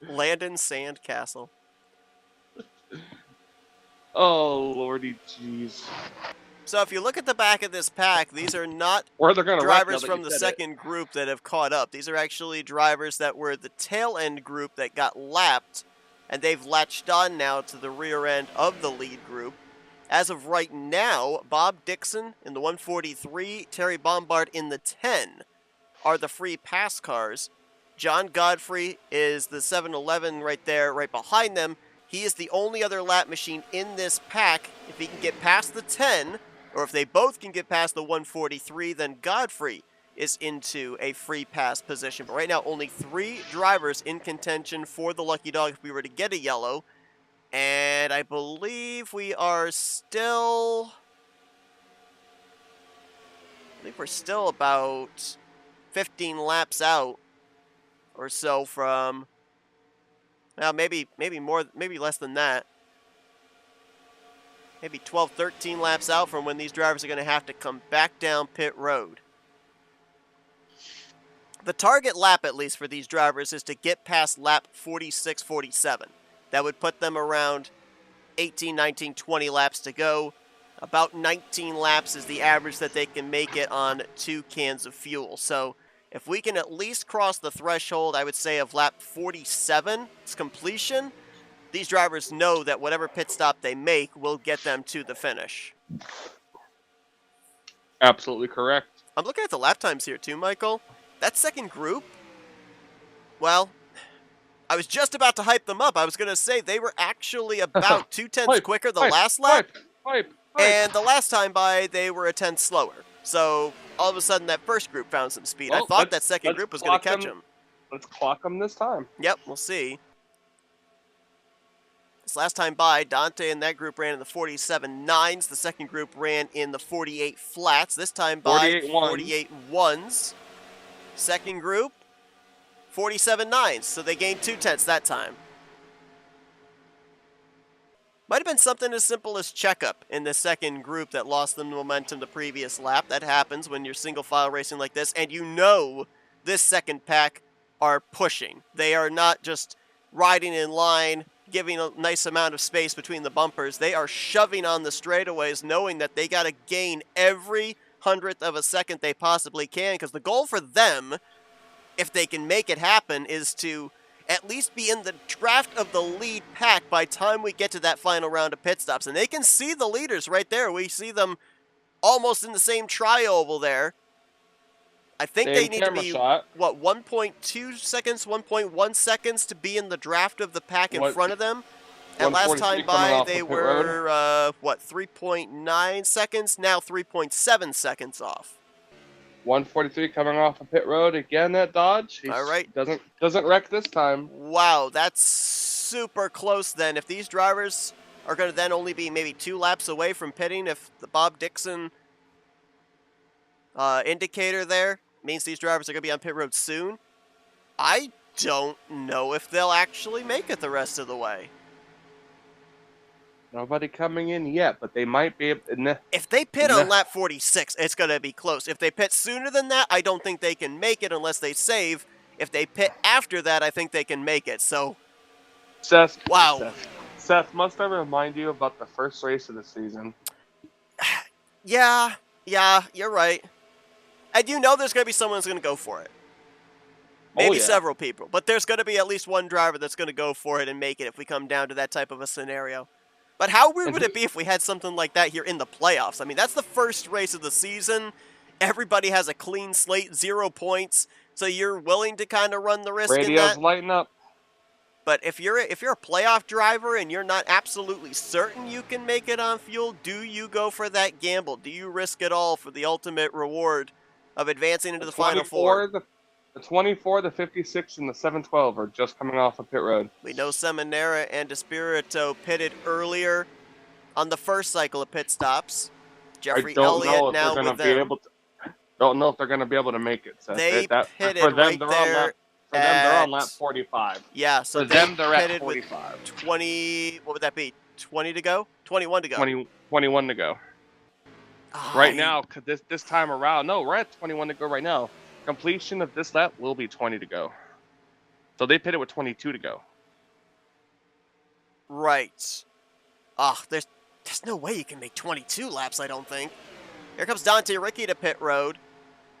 Landon Sandcastle. Oh, lordy jeez. So if you look at the back of this pack, these are not drivers from the second group that have caught up. These are actually drivers that were the tail end group that got lapped, and they've latched on now to the rear end of the lead group. As of right now, Bob Dixon in the 143, Terry Bombard in the 10 are the free pass cars. John Godfrey is the 711 right there, right behind them. He is the only other lap machine in this pack. If he can get past the 10, or if they both can get past the 143, then Godfrey is into a free pass position. But right now, only 3 drivers in contention for the Lucky Dog if we were to get a yellow. And I believe we are still... I think we're still about 15 laps out or so from... Well, maybe more, maybe less than that. Maybe 12, 13 laps out from when these drivers are going to have to come back down pit road. The target lap, at least for these drivers, is to get past lap 46, 47. That would put them around 18, 19, 20 laps to go. About 19 laps is the average that they can make it on 2 cans of fuel. So if we can at least cross the threshold, I would say, of lap 47, its completion, these drivers know that whatever pit stop they make will get them to the finish. Absolutely correct. I'm looking at the lap times here too, Michael. That second group, well, I was just about to hype them up. I was going to say they were actually about 0.2 quicker the last lap. And the last time by, they were a tenth slower. So all of a sudden, that first group found some speed. Well, I thought that second group was going to catch them. Let's clock them this time. Yep, we'll see. This last time by, Dante and that group ran in the 47.9s. The second group ran in the 48 flats. This time by, 48 ones. Second group, 47.9s. So they gained 0.2 that time. Might have been something as simple as checkup in the second group that lost them momentum the previous lap. That happens when you're single file racing like this, and you know this second pack are pushing. They are not just riding in line, giving a nice amount of space between the bumpers. They are shoving on the straightaways, knowing that they got to gain every hundredth of a second they possibly can, because the goal for them, if they can make it happen, is to at least be in the draft of the lead pack by time we get to that final round of pit stops. And they can see the leaders right there. We see them almost in the same tri-oval there. I think they need to be, shot. what, 1.2 seconds, 1.1 seconds to be in the draft of the pack in front of them. And last time by, they were, 3.9 seconds? Now 3.7 seconds off. 143 coming off of pit road. Again, that Dodge. All right. Doesn't wreck this time. Wow, that's super close then. If these drivers are going to then only be maybe 2 laps away from pitting, if the Bob Dixon indicator there means these drivers are going to be on pit road soon, I don't know if they'll actually make it the rest of the way. Nobody coming in yet, but they might be. If they pit on lap 46, it's going to be close. If they pit sooner than that, I don't think they can make it unless they save. If they pit after that, I think they can make it. So, Seth, wow. Seth, must I remind you about the first race of the season? Yeah, you're right. And you know there's going to be someone who's going to go for it. Maybe several people. But there's going to be at least one driver that's going to go for it and make it if we come down to that type of a scenario. But how weird would it be if we had something like that here in the playoffs? I mean, that's the first race of the season. Everybody has a clean slate, 0 points. So you're willing to kind of run the risk in that. Radios lighting up. But if you're a playoff driver and you're not absolutely certain you can make it on fuel, do you go for that gamble? Do you risk it all for the ultimate reward of advancing into the Final Four? The 24, the 56, and the 712 are just coming off of pit road. We know Seminara and Espirito pitted earlier on the first cycle of pit stops. Jeffrey Elliott now with them. Don't know if they're going to be able to make it. So they pitted right there. For them, they're on lap 45. Yeah, so for them, they're at 45. With 20, what would that be? 20 to go? 21 to go. 21 to go. Right now, this time around, no, we're at 21 to go right now. Completion of this lap will be 20 to go. So they pitted with 22 to go. Right. There's no way you can make 22 laps, I don't think. Here comes Dante Ricci to pit road.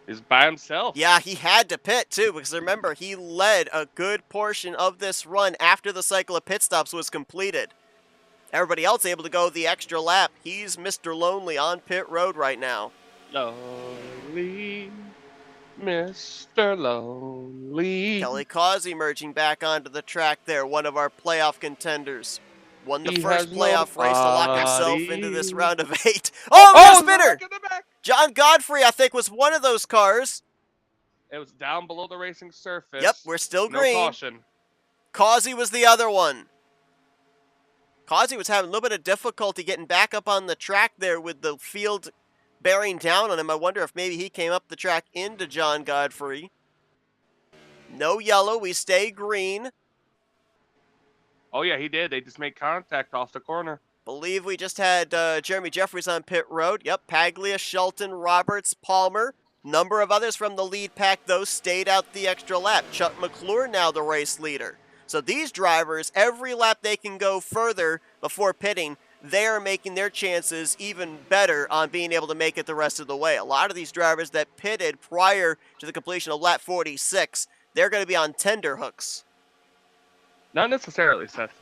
He's by himself. Yeah, he had to pit, too, because remember, he led a good portion of this run after the cycle of pit stops was completed. Everybody else able to go the extra lap. He's Mr. Lonely on pit road right now. Lonely, Mr. Lonely. Kelly Causey merging back onto the track there, one of our playoff contenders. Won the first playoff race to lock himself into this round of 8. Oh, spinner! John Godfrey, I think, was one of those cars. It was down below the racing surface. Yep, we're still green. No caution. Causey was the other one. Causey was having a little bit of difficulty getting back up on the track there with the field bearing down on him. I wonder if maybe he came up the track into John Godfrey. No yellow, we stay green. Oh, yeah, he did. They just made contact off the corner. Believe we just had Jeremy Jeffries on pit road. Yep, Paglia, Shelton, Roberts, Palmer. Number of others from the lead pack, though, stayed out the extra lap. Chuck McClure now the race leader. So these drivers, every lap they can go further before pitting, they are making their chances even better on being able to make it the rest of the way. A lot of these drivers that pitted prior to the completion of lap 46, they're going to be on tender hooks. Not necessarily, Seth.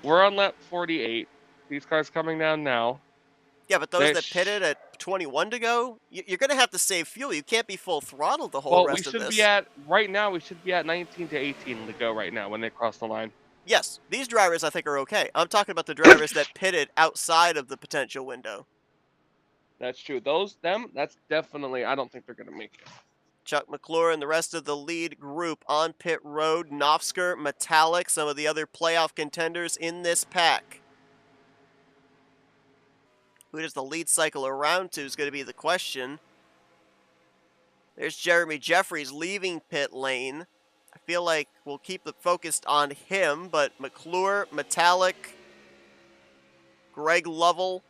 We're on lap 48. These cars coming down now. Yeah, but those that pitted at 21 to go, you're going to have to save fuel. You can't be full throttle the whole rest of this. Right now, we should be at 19 to 18 to go right now when they cross the line. Yes, these drivers I think are okay. I'm talking about the drivers that pitted outside of the potential window. That's true. That's definitely, I don't think they're going to make it. Chuck McClure and the rest of the lead group on pit road. Nofsker, Metallic, some of the other playoff contenders in this pack. Who does the lead cycle around to is going to be the question. There's Jeremy Jeffries leaving pit lane. I feel like we'll keep the focused on him, but McClure, Metallic, Greg Lovell,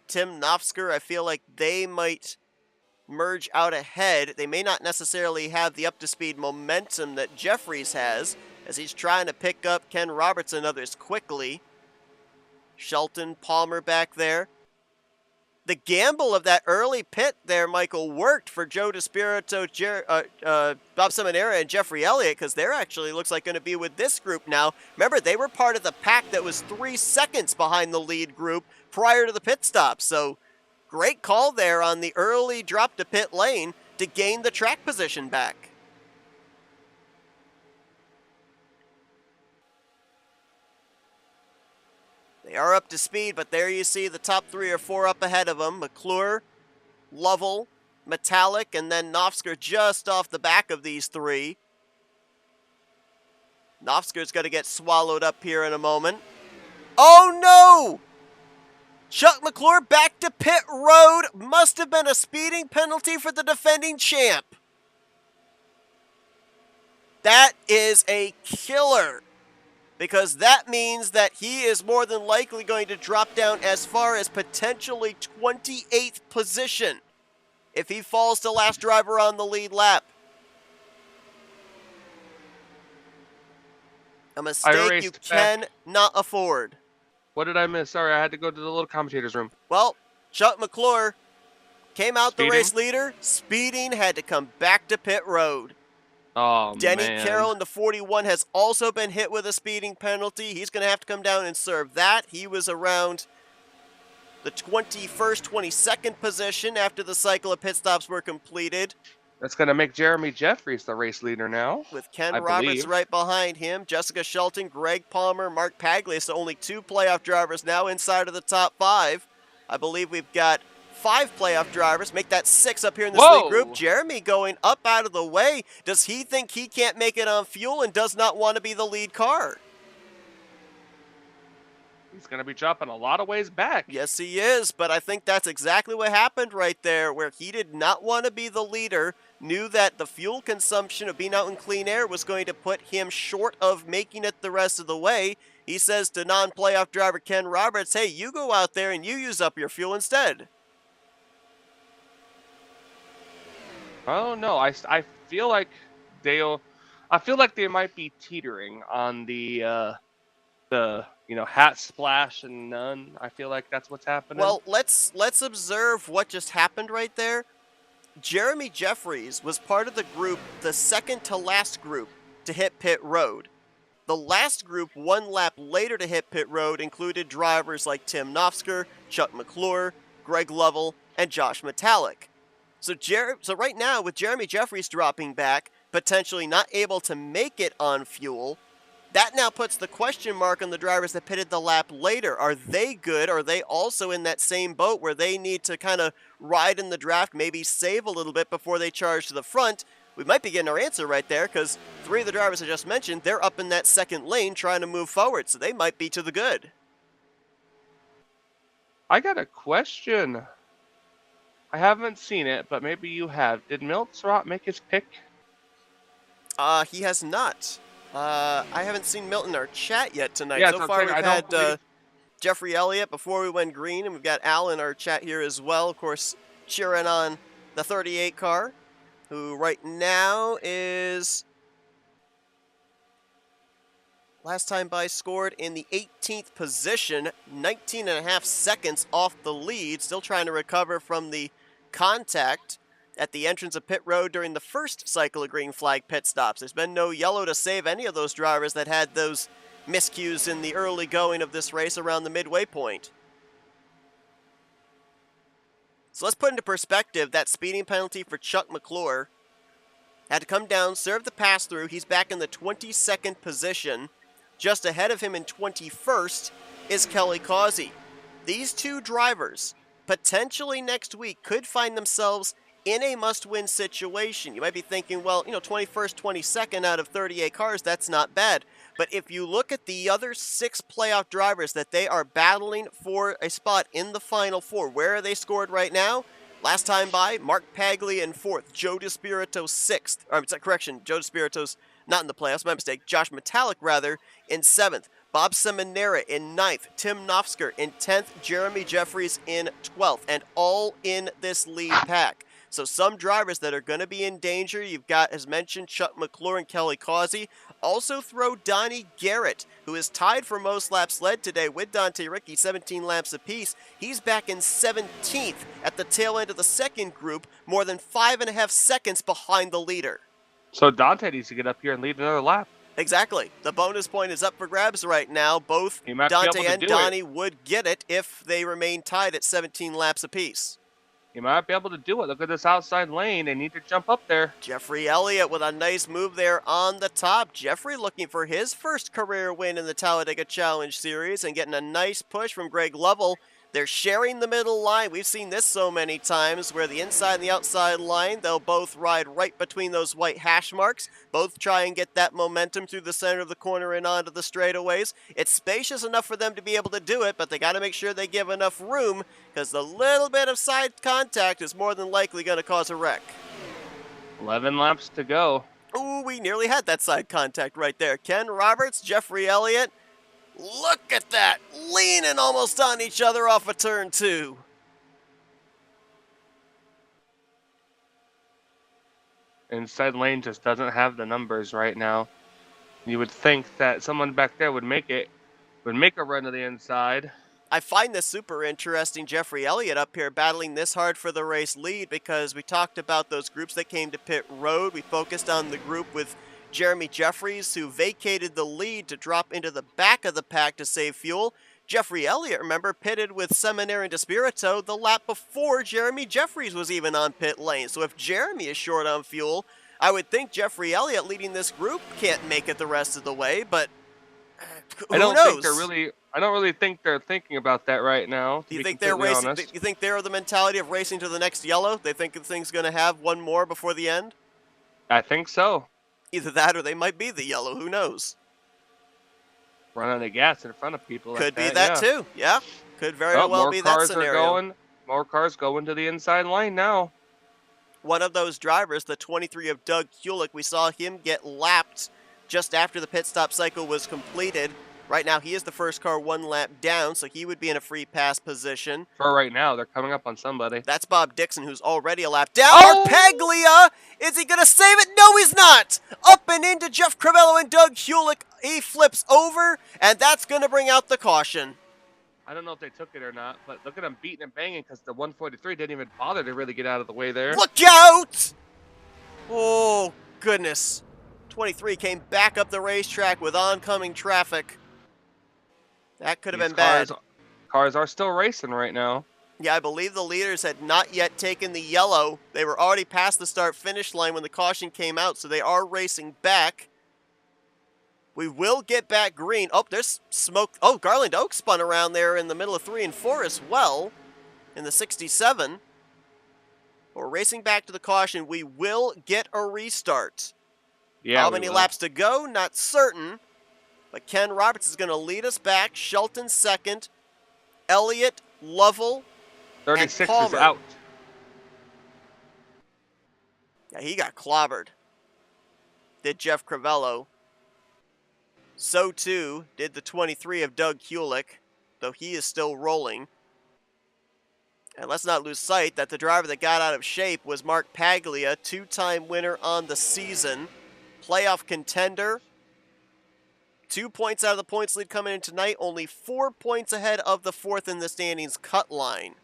Tim Nofsker, I feel like they might merge out ahead. They may not necessarily have the up-to-speed momentum that Jeffries has, as he's trying to pick up Ken Roberts and others quickly. Shelton, Palmer back there. The gamble of that early pit there, Michael, worked for Joe DeSpirito, Bob Seminara, and Jeffrey Elliott, because they're actually looks like going to be with this group now. Remember, they were part of the pack that was 3 seconds behind the lead group prior to the pit stop. So great call there on the early drop to pit lane to gain the track position back. They are up to speed, but there you see the top 3 or 4 up ahead of them. McClure, Lovell, Metallic, and then Nofsker just off the back of these 3. Nofsker's going to get swallowed up here in a moment. Oh no! Chuck McClure back to pit road. Must have been a speeding penalty for the defending champ. That is a killer, because that means that he is more than likely going to drop down as far as potentially 28th position if he falls to last driver on the lead lap. A mistake you cannot afford. What did I miss? Sorry, I had to go to the little commentator's room. Well, Chuck McClure came out Speeding? the race leader, speeding, had to come back to pit road. Oh, Denny man. Carroll in the 41 has also been hit with a speeding penalty. He's going to have to come down and serve that. He was around the 21st, 22nd position after the cycle of pit stops were completed. That's going to make Jeremy Jeffries the race leader now. With Ken I Roberts believe. right behind him, Jessica Shelton, Greg Palmer, Mark Paglia. So only 2 playoff drivers now inside of the top 5. I believe we've got 5 playoff drivers. Make that 6 up here in this lead group. Jeremy going up out of the way. Does he think he can't make it on fuel and does not want to be the lead car? He's going to be dropping a lot of ways back. Yes, he is, but I think that's exactly what happened right there, where he did not want to be the leader, knew that the fuel consumption of being out in clean air was going to put him short of making it the rest of the way. He says to non-playoff driver Ken Roberts, hey, you go out there and you use up your fuel instead. Oh, no, I feel like they might be teetering on the hat splash and none. I feel like that's what's happening. Well, let's observe what just happened right there. Jeremy Jeffries was part of the group, the second to last group to hit pit road. The last group 1 lap later to hit pit road included drivers like Tim Nofsker, Chuck McClure, Greg Lovell, and Josh Metallic. So right now, with Jeremy Jeffries dropping back, potentially not able to make it on fuel, that now puts the question mark on the drivers that pitted the lap later. Are they good? Are they also in that same boat where they need to kind of ride in the draft, maybe save a little bit before they charge to the front? We might be getting our answer right there, because 3 of the drivers I just mentioned, they're up in that second lane trying to move forward, so they might be to the good. I got a question. I haven't seen it, but maybe you have. Did Miltzrot make his pick? He has not. I haven't seen Milton in our chat yet tonight. Yeah, so far we've had Jeffrey Elliott before we went green, and we've got Al in our chat here as well, of course, cheering on the 38 car, who right now is, last time by, scored in the 18th position, 19.5 seconds off the lead, still trying to recover from the contact at the entrance of pit road during the first cycle of green flag pit stops. There's been no yellow to save any of those drivers that had those miscues in the early going of this race around the midway point. So let's put into perspective that speeding penalty for Chuck McClure. Had to come down, serve the pass-through. He's back in the 22nd position. Just ahead of him in 21st is Kelly Causey. These 2 drivers, potentially next week, could find themselves in a must-win situation. You might be thinking, well, 21st, 22nd out of 38 cars, that's not bad. But if you look at the other 6 playoff drivers that they are battling for a spot in the Final 4, where are they scored right now? Last time by, Mark Paglia in 4th, Joe DeSpirito 6th. Correction, Joe DeSpirito's not in the playoffs, my mistake. Josh Metallic, rather, in 7th. Bob Seminara in 9th, Tim Nofsker in 10th, Jeremy Jeffries in 12th, and all in this lead pack. So some drivers that are going to be in danger. You've got, as mentioned, Chuck McClure and Kelly Causey. Also throw Donnie Garrett, who is tied for most laps led today with Dante Ricci, 17 laps apiece. He's back in 17th at the tail end of the second group, more than 5.5 seconds behind the leader. So Dante needs to get up here and lead another lap. Exactly. The bonus point is up for grabs right now. Both Dante and Donnie would get it if they remain tied at 17 laps apiece. He might be able to do it. Look at this outside lane. They need to jump up there. Jeffrey Elliott with a nice move there on the top. Jeffrey looking for his first career win in the Talladega Challenge Series and getting a nice push from Greg Lovell. They're sharing the middle line. We've seen this so many times where the inside and the outside line, they'll both ride right between those white hash marks. Both try and get that momentum through the center of the corner and onto the straightaways. It's spacious enough for them to be able to do it, but they got to make sure they give enough room because the little bit of side contact is more than likely going to cause a wreck. 11 laps to go. Ooh, we nearly had that side contact right there. Ken Roberts, Jeffrey Elliott. Look at that, leaning almost on each other off of turn 2. Inside lane just doesn't have the numbers right now. You would think that someone back there would make a run to the inside. I find this super interesting, Jeffrey Elliott up here battling this hard for the race lead because we talked about those groups that came to pit road. We focused on the group with Jeremy Jeffries, who vacated the lead to drop into the back of the pack to save fuel. Jeffrey Elliott, remember, pitted with Seminara and Despirito the lap before Jeremy Jeffries was even on pit lane. So if Jeremy is short on fuel, I would think Jeffrey Elliott leading this group can't make it the rest of the way, but who knows? I don't really think they're thinking about that right now. Do you think they're racing? Do you think they're the mentality of racing to the next yellow? They think the thing's going to have one more before the end? I think so. Either that or they might be the yellow. Who knows? Run out of gas in front of people. Could be that too. Yeah. Could very well be that scenario. More cars going to the inside lane now. One of those drivers, the 23 of Doug Kulik, we saw him get lapped just after the pit stop cycle was completed. Right now, he is the first car one lap down, so he would be in a free pass position. For right now, they're coming up on somebody. That's Bob Dixon, who's already a lap down. Oh! Paglia! Is he going to save it? No, he's not! Up and into Jeff Crivello and Doug Kulik. He flips over, and that's going to bring out the caution. I don't know if they took it or not, but look at him beating and banging because the 143 didn't even bother to really get out of the way there. Look out! Oh, goodness. 23 came back up the racetrack with oncoming traffic. That could have been bad. Cars are still racing right now. Yeah, I believe the leaders had not yet taken the yellow. They were already past the start-finish line when the caution came out, so they are racing back. We will get back green. Oh, there's smoke. Oh, Garland Oak spun around there in the middle of 3 and 4 as well in the 67. We're racing back to the caution. We will get a restart. Yeah, how many laps to go? Not certain. But Ken Roberts is going to lead us back. Shelton second. Elliott, Lovell, 36 and Palmer. is out. Yeah, he got clobbered. Did Jeff Crivello. So too did the 23 of Doug Kulik, though he is still rolling. And let's not lose sight that the driver that got out of shape was Mark Paglia, two-time winner on the season. Playoff contender. 2 points out of the points lead coming in tonight. Only 4 points ahead of the fourth in the standings cut line.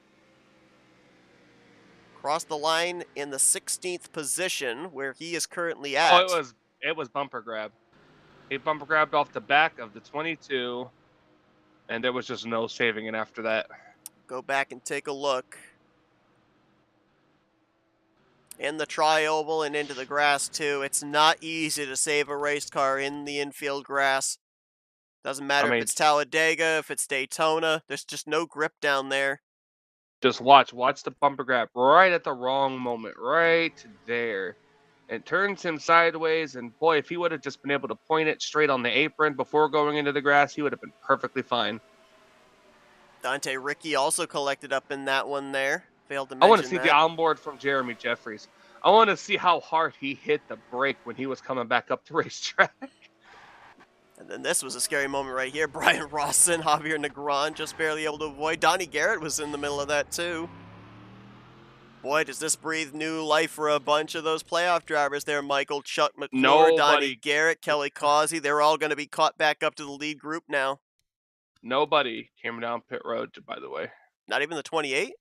Crossed the line in the 16th position where he is currently at. Oh, it was bumper grab. He bumper grabbed off the back of the 22, and there was just no saving it after that. Go back and take a look. In the tri-oval and into the grass, too. It's not easy to save a race car in the infield grass. Doesn't matter if it's Talladega, if it's Daytona. There's just no grip down there. Just watch the bumper grab right at the wrong moment, right there. It turns him sideways, and boy, if he would have just been able to point it straight on the apron before going into the grass, he would have been perfectly fine. Dante Ricci also collected up in that one there. Failed to mention I want to see the onboard from Jeremy Jeffries. I want to see how hard he hit the brake when he was coming back up the racetrack. And then this was a scary moment right here. Brian Rawson, Javier Negron just barely able to avoid. Donnie Garrett was in the middle of that too. Boy, does this breathe new life for a bunch of those playoff drivers there. Michael, Chuck McClure, Donnie Garrett, Kelly Causey. They're all going to be caught back up to the lead group now. Nobody came down pit road, by the way. Not even the 28?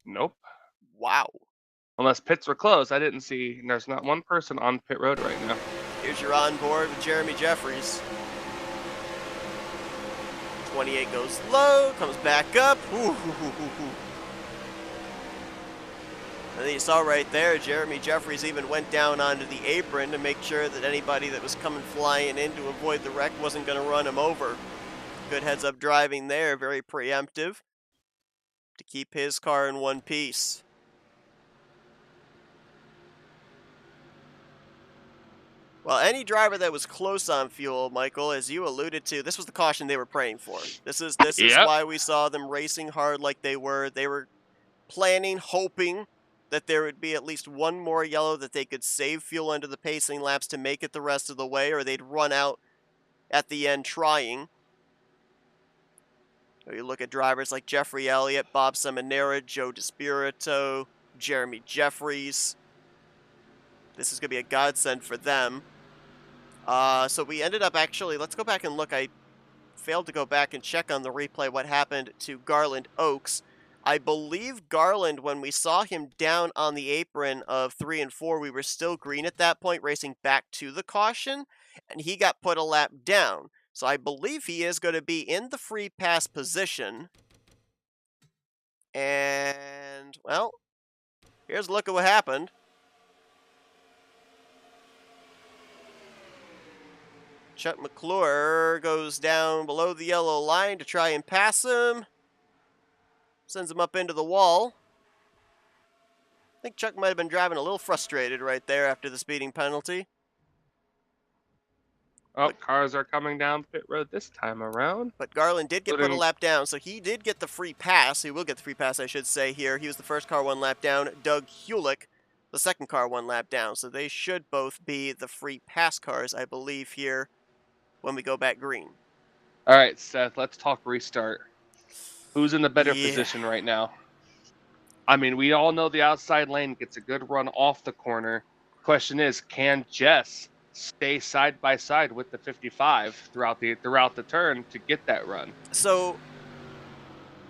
Nope. Wow. Unless pits were closed. I didn't see. There's not one person on pit road right now. Here's your onboard with Jeremy Jeffries. 28 goes low, comes back up. Ooh. And then you saw right there, Jeremy Jeffries even went down onto the apron to make sure that anybody that was coming flying in to avoid the wreck wasn't going to run him over. Good heads-up driving there, very preemptive to keep his car in one piece. Well, any driver that was close on fuel, Michael, as you alluded to, this was the caution they were praying for. This is why we saw them racing hard like they were. They were planning, hoping that there would be at least one more yellow that they could save fuel under the pacing laps to make it the rest of the way, or they'd run out at the end trying. So you look at drivers like Jeffrey Elliott, Bob Seminara, Joe DeSpirito, Jeremy Jeffries. This is going to be a godsend for them. So we ended up actually, let's go back and look. I failed to go back and check on the replay what happened to Garland Oaks. I believe Garland, when we saw him down on the apron of 3 and 4, we were still green at that point, racing back to the caution, and he got put a lap down. So I believe he is going to be in the free pass position. And, well, here's a look at what happened. Chuck McClure goes down below the yellow line to try and pass him. Sends him up into the wall. I think Chuck might have been driving a little frustrated right there after the speeding penalty. Oh, but cars are coming down pit road this time around. But Garland did get put a lap down, so he did get the free pass. He will get the free pass, I should say, here. He was the first car 1 lap down. Doug Hulick, the second car 1 lap down. So they should both be the free pass cars, I believe, here when we go back green. All right, Seth, let's talk restart. Who's in the better position right now? I mean, we all know the outside lane gets a good run off the corner. Question is, can Jess stay side by side with the 55 throughout the turn to get that run? So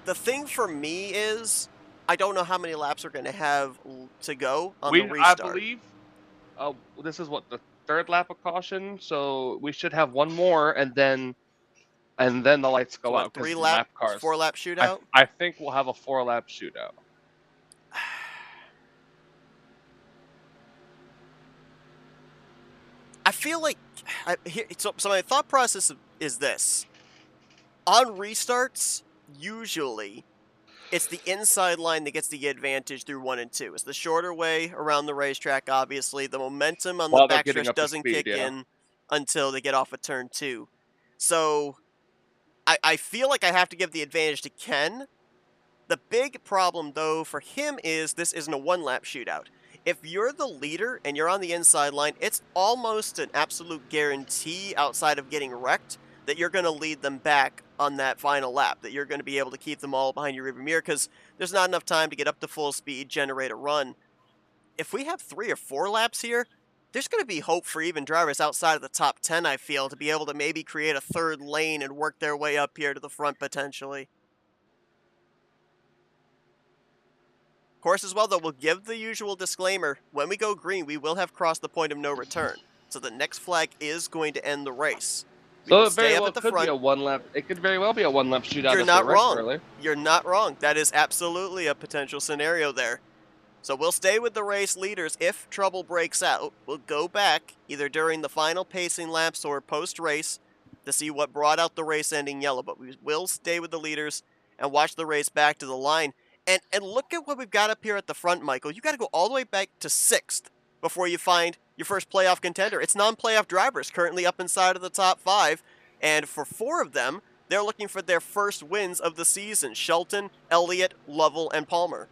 the thing for me is, I don't know how many laps we're going to have to go on the restart. I believe this is what, the 3rd lap of caution, so we should have one more, and then the lights go out. 3 lap cars. 4 lap shootout. I think we'll have a 4 lap shootout. I feel like so my thought process is this: on restarts, usually it's the inside line that gets the advantage through 1 and 2. It's the shorter way around the racetrack, obviously. The momentum on the backstretch doesn't kick in until they get off of turn 2. So I feel like I have to give the advantage to Ken. The big problem, though, for him is this isn't a 1-lap shootout. If you're the leader and you're on the inside line, it's almost an absolute guarantee outside of getting wrecked that you're going to lead them back on that final lap, that you're going to be able to keep them all behind your rearview mirror because there's not enough time to get up to full speed, generate a run. If we have 3 or 4 laps here, there's going to be hope for even drivers outside of the top 10, I feel, to be able to maybe create a 3rd lane and work their way up here to the front potentially. Of course, as well, though, we'll give the usual disclaimer. When we go green, we will have crossed the point of no return. So the next flag is going to end the race. So it very well could be a 1-lap. It could very well be a 1-lap shootout. You're not wrong. You're not wrong. That is absolutely a potential scenario there. So we'll stay with the race leaders. If trouble breaks out, we'll go back either during the final pacing laps or post-race to see what brought out the race-ending yellow. But we will stay with the leaders and watch the race back to the line. And look at what we've got up here at the front, Michael. You got to go all the way back to 6th before you find your first playoff contender. It's non-playoff drivers currently up inside of the top 5. And for 4 of them, they're looking for their first wins of the season. Shelton, Elliott, Lovell, and Palmer.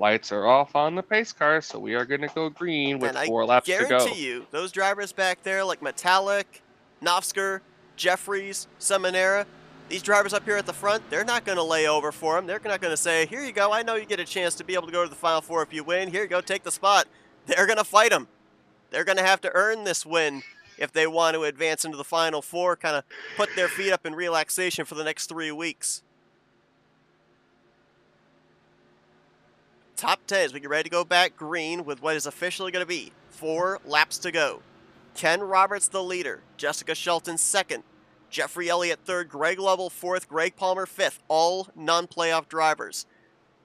Lights are off on the pace car, so we are going to go green with And I 4 laps to guarantee go. you, those drivers back there like Metallic, Nofsker, Jeffries, Seminara, these drivers up here at the front, they're not going to lay over for them. They're not going to say, here you go, I know you get a chance to be able to go to the Final Four if you win. Here you go, take the spot. They're going to fight them. They're going to have to earn this win if they want to advance into the Final Four, kind of put their feet up in relaxation for the next 3 weeks. Top 10 as we get ready to go back green with what is officially going to be 4 laps to go. Ken Roberts the leader, Jessica Shelton second, Jeffrey Elliott third, Greg Lovell fourth, Greg Palmer fifth, all non-playoff drivers.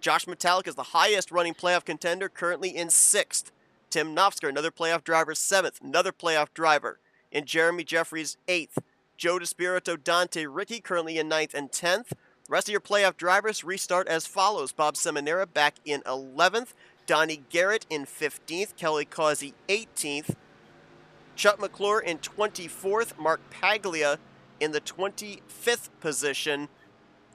Josh Metallic is the highest running playoff contender, currently in sixth. Tim Nofsker, another playoff driver, seventh, another playoff driver. And Jeremy Jeffries, eighth. Joe DeSpirito, Dante Ricky, currently in ninth and 10th. The rest of your playoff drivers restart as follows. Bob Seminara back in 11th. Donnie Garrett in 15th. Kelly Causey 18th. Chuck McClure in 24th. Mark Paglia in the 25th position.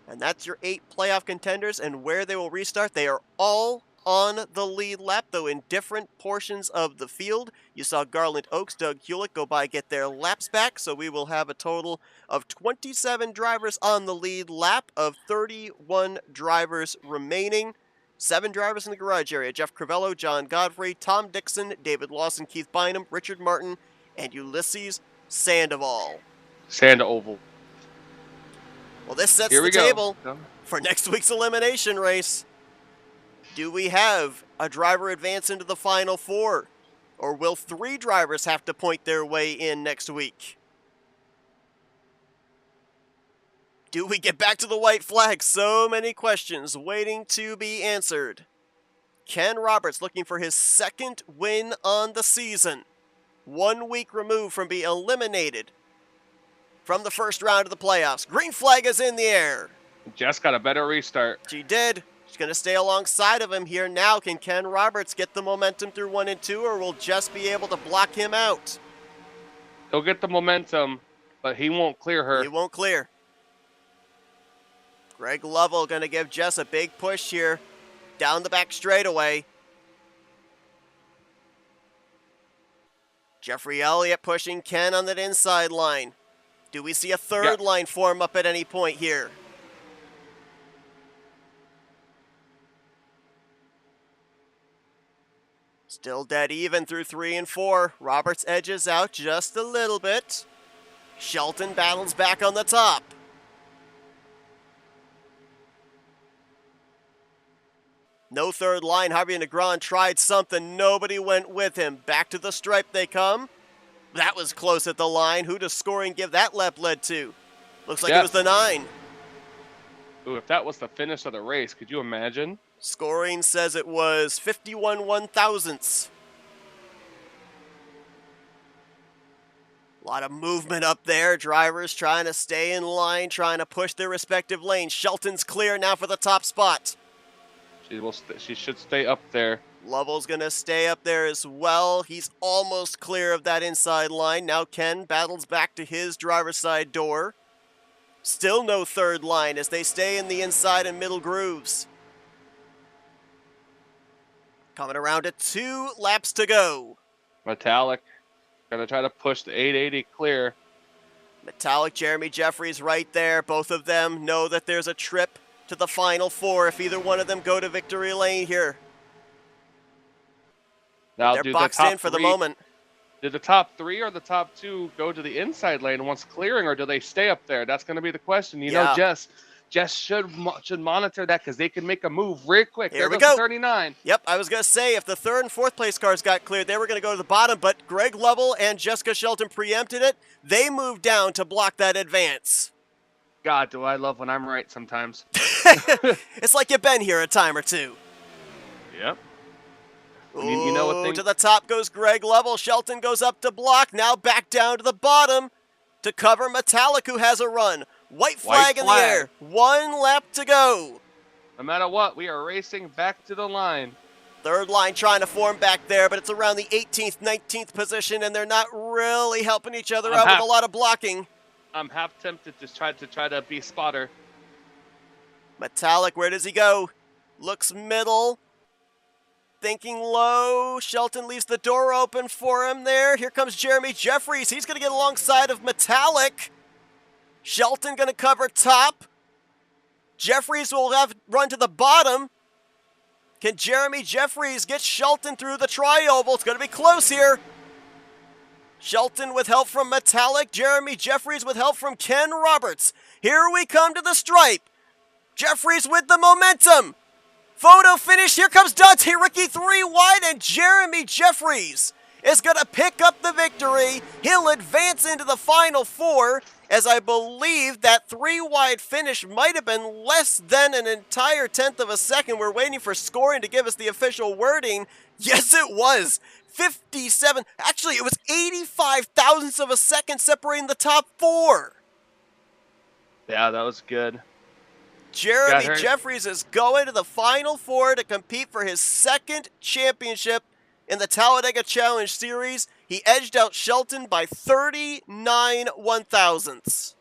And that's your 8 playoff contenders. And where they will restart, they are all on the lead lap, though in different portions of the field. You saw Garland Oaks, Doug Hewlett go by get their laps back, so we will have a total of 27 drivers on the lead lap of 31 drivers remaining. 7 drivers in the garage area: Jeff Crivello, John Godfrey, Tom Dixon, David Lawson, Keith Bynum, Richard Martin, and Ulysses Sandoval. Sandoval. Well, this sets the table for next week's elimination race. Do we have a driver advance into the Final Four? Or will 3 drivers have to point their way in next week? Do we get back to the white flag? So many questions waiting to be answered. Ken Roberts looking for his 2nd win on the season. 1 week removed from being eliminated from the first round of the playoffs. Green flag is in the air. Jess got a better restart. She did. She's going to stay alongside of him here now. Can Ken Roberts get the momentum through 1 and 2, or will Jess be able to block him out? He'll get the momentum, but he won't clear her. He won't clear. Greg Lovell going to give Jess a big push here down the back straightaway. Jeffrey Elliott pushing Ken on that inside line. Do we see a third line form up at any point here? Still dead even through 3 and 4. Roberts edges out just a little bit. Shelton battles back on the top. No third line. Javier Negron tried something. Nobody went with him. Back to the stripe they come. That was close at the line. Who does scoring give that lap lead to? Looks like it was the 9. Ooh, if that was the finish of the race, could you imagine? Scoring says it was 51 1/1000ths. A lot of movement up there. Drivers trying to stay in line, trying to push their respective lanes. Shelton's clear now for the top spot. She should stay up there. Lovell's going to stay up there as well. He's almost clear of that inside line. Now Ken battles back to his driver's side door. Still no third line as they stay in the inside and middle grooves. Coming around to 2 laps to go. Metallic gonna try to push the 880 clear. Metallic, Jeremy Jeffries right there. Both of them know that there's a trip to the Final Four if either one of them go to victory lane here. Now, they're boxed in for the moment. Did the top 3 or the top 2 go to the inside lane once clearing, or do they stay up there? That's going to be the question. You know, Jess should monitor that because they can make a move real quick. Here we go. 39. Yep, I was going to say, if the 3rd and 4th place cars got cleared, they were going to go to the bottom, but Greg Lovell and Jessica Shelton preempted it. They moved down to block that advance. God, do I love when I'm right sometimes. It's like you've been here a time or two. Yep. You know what to the top goes Greg Lovell. Shelton goes up to block. Now back down to the bottom to cover Metallic, who has a run. White flag in the air. 1 lap to go. No matter what, we are racing back to the line. Third line trying to form back there, but it's around the 18th, 19th position, and they're not really helping each other out with a lot of blocking. I'm half tempted to try to be spotter. Metallic, where does he go? Looks middle. thinking low. Shelton leaves the door open for him there. Here comes Jeremy Jeffries. He's going to get alongside of Metallic. Shelton going to cover top. Jeffries will have run to the bottom. Can Jeremy Jeffries get Shelton through the tri-oval? It's going to be close here. Shelton with help from Metallic. Jeremy Jeffries with help from Ken Roberts. Here we come to the stripe. Jeffries with the momentum. Photo finish. Here comes Dante Ricky 3 wide, and Jeremy Jeffries is going to pick up the victory. He'll advance into the final four, as I believe that 3 wide finish might have been less than an entire tenth of a second. We're waiting for scoring to give us the official wording. Yes, it was. 57. Actually, it was 85 thousandths of a second separating the top 4. Yeah, that was good. Jeremy Jeffries is going to the Final Four to compete for his second championship in the Talladega Challenge Series. He edged out Shelton by 39 one-thousandths.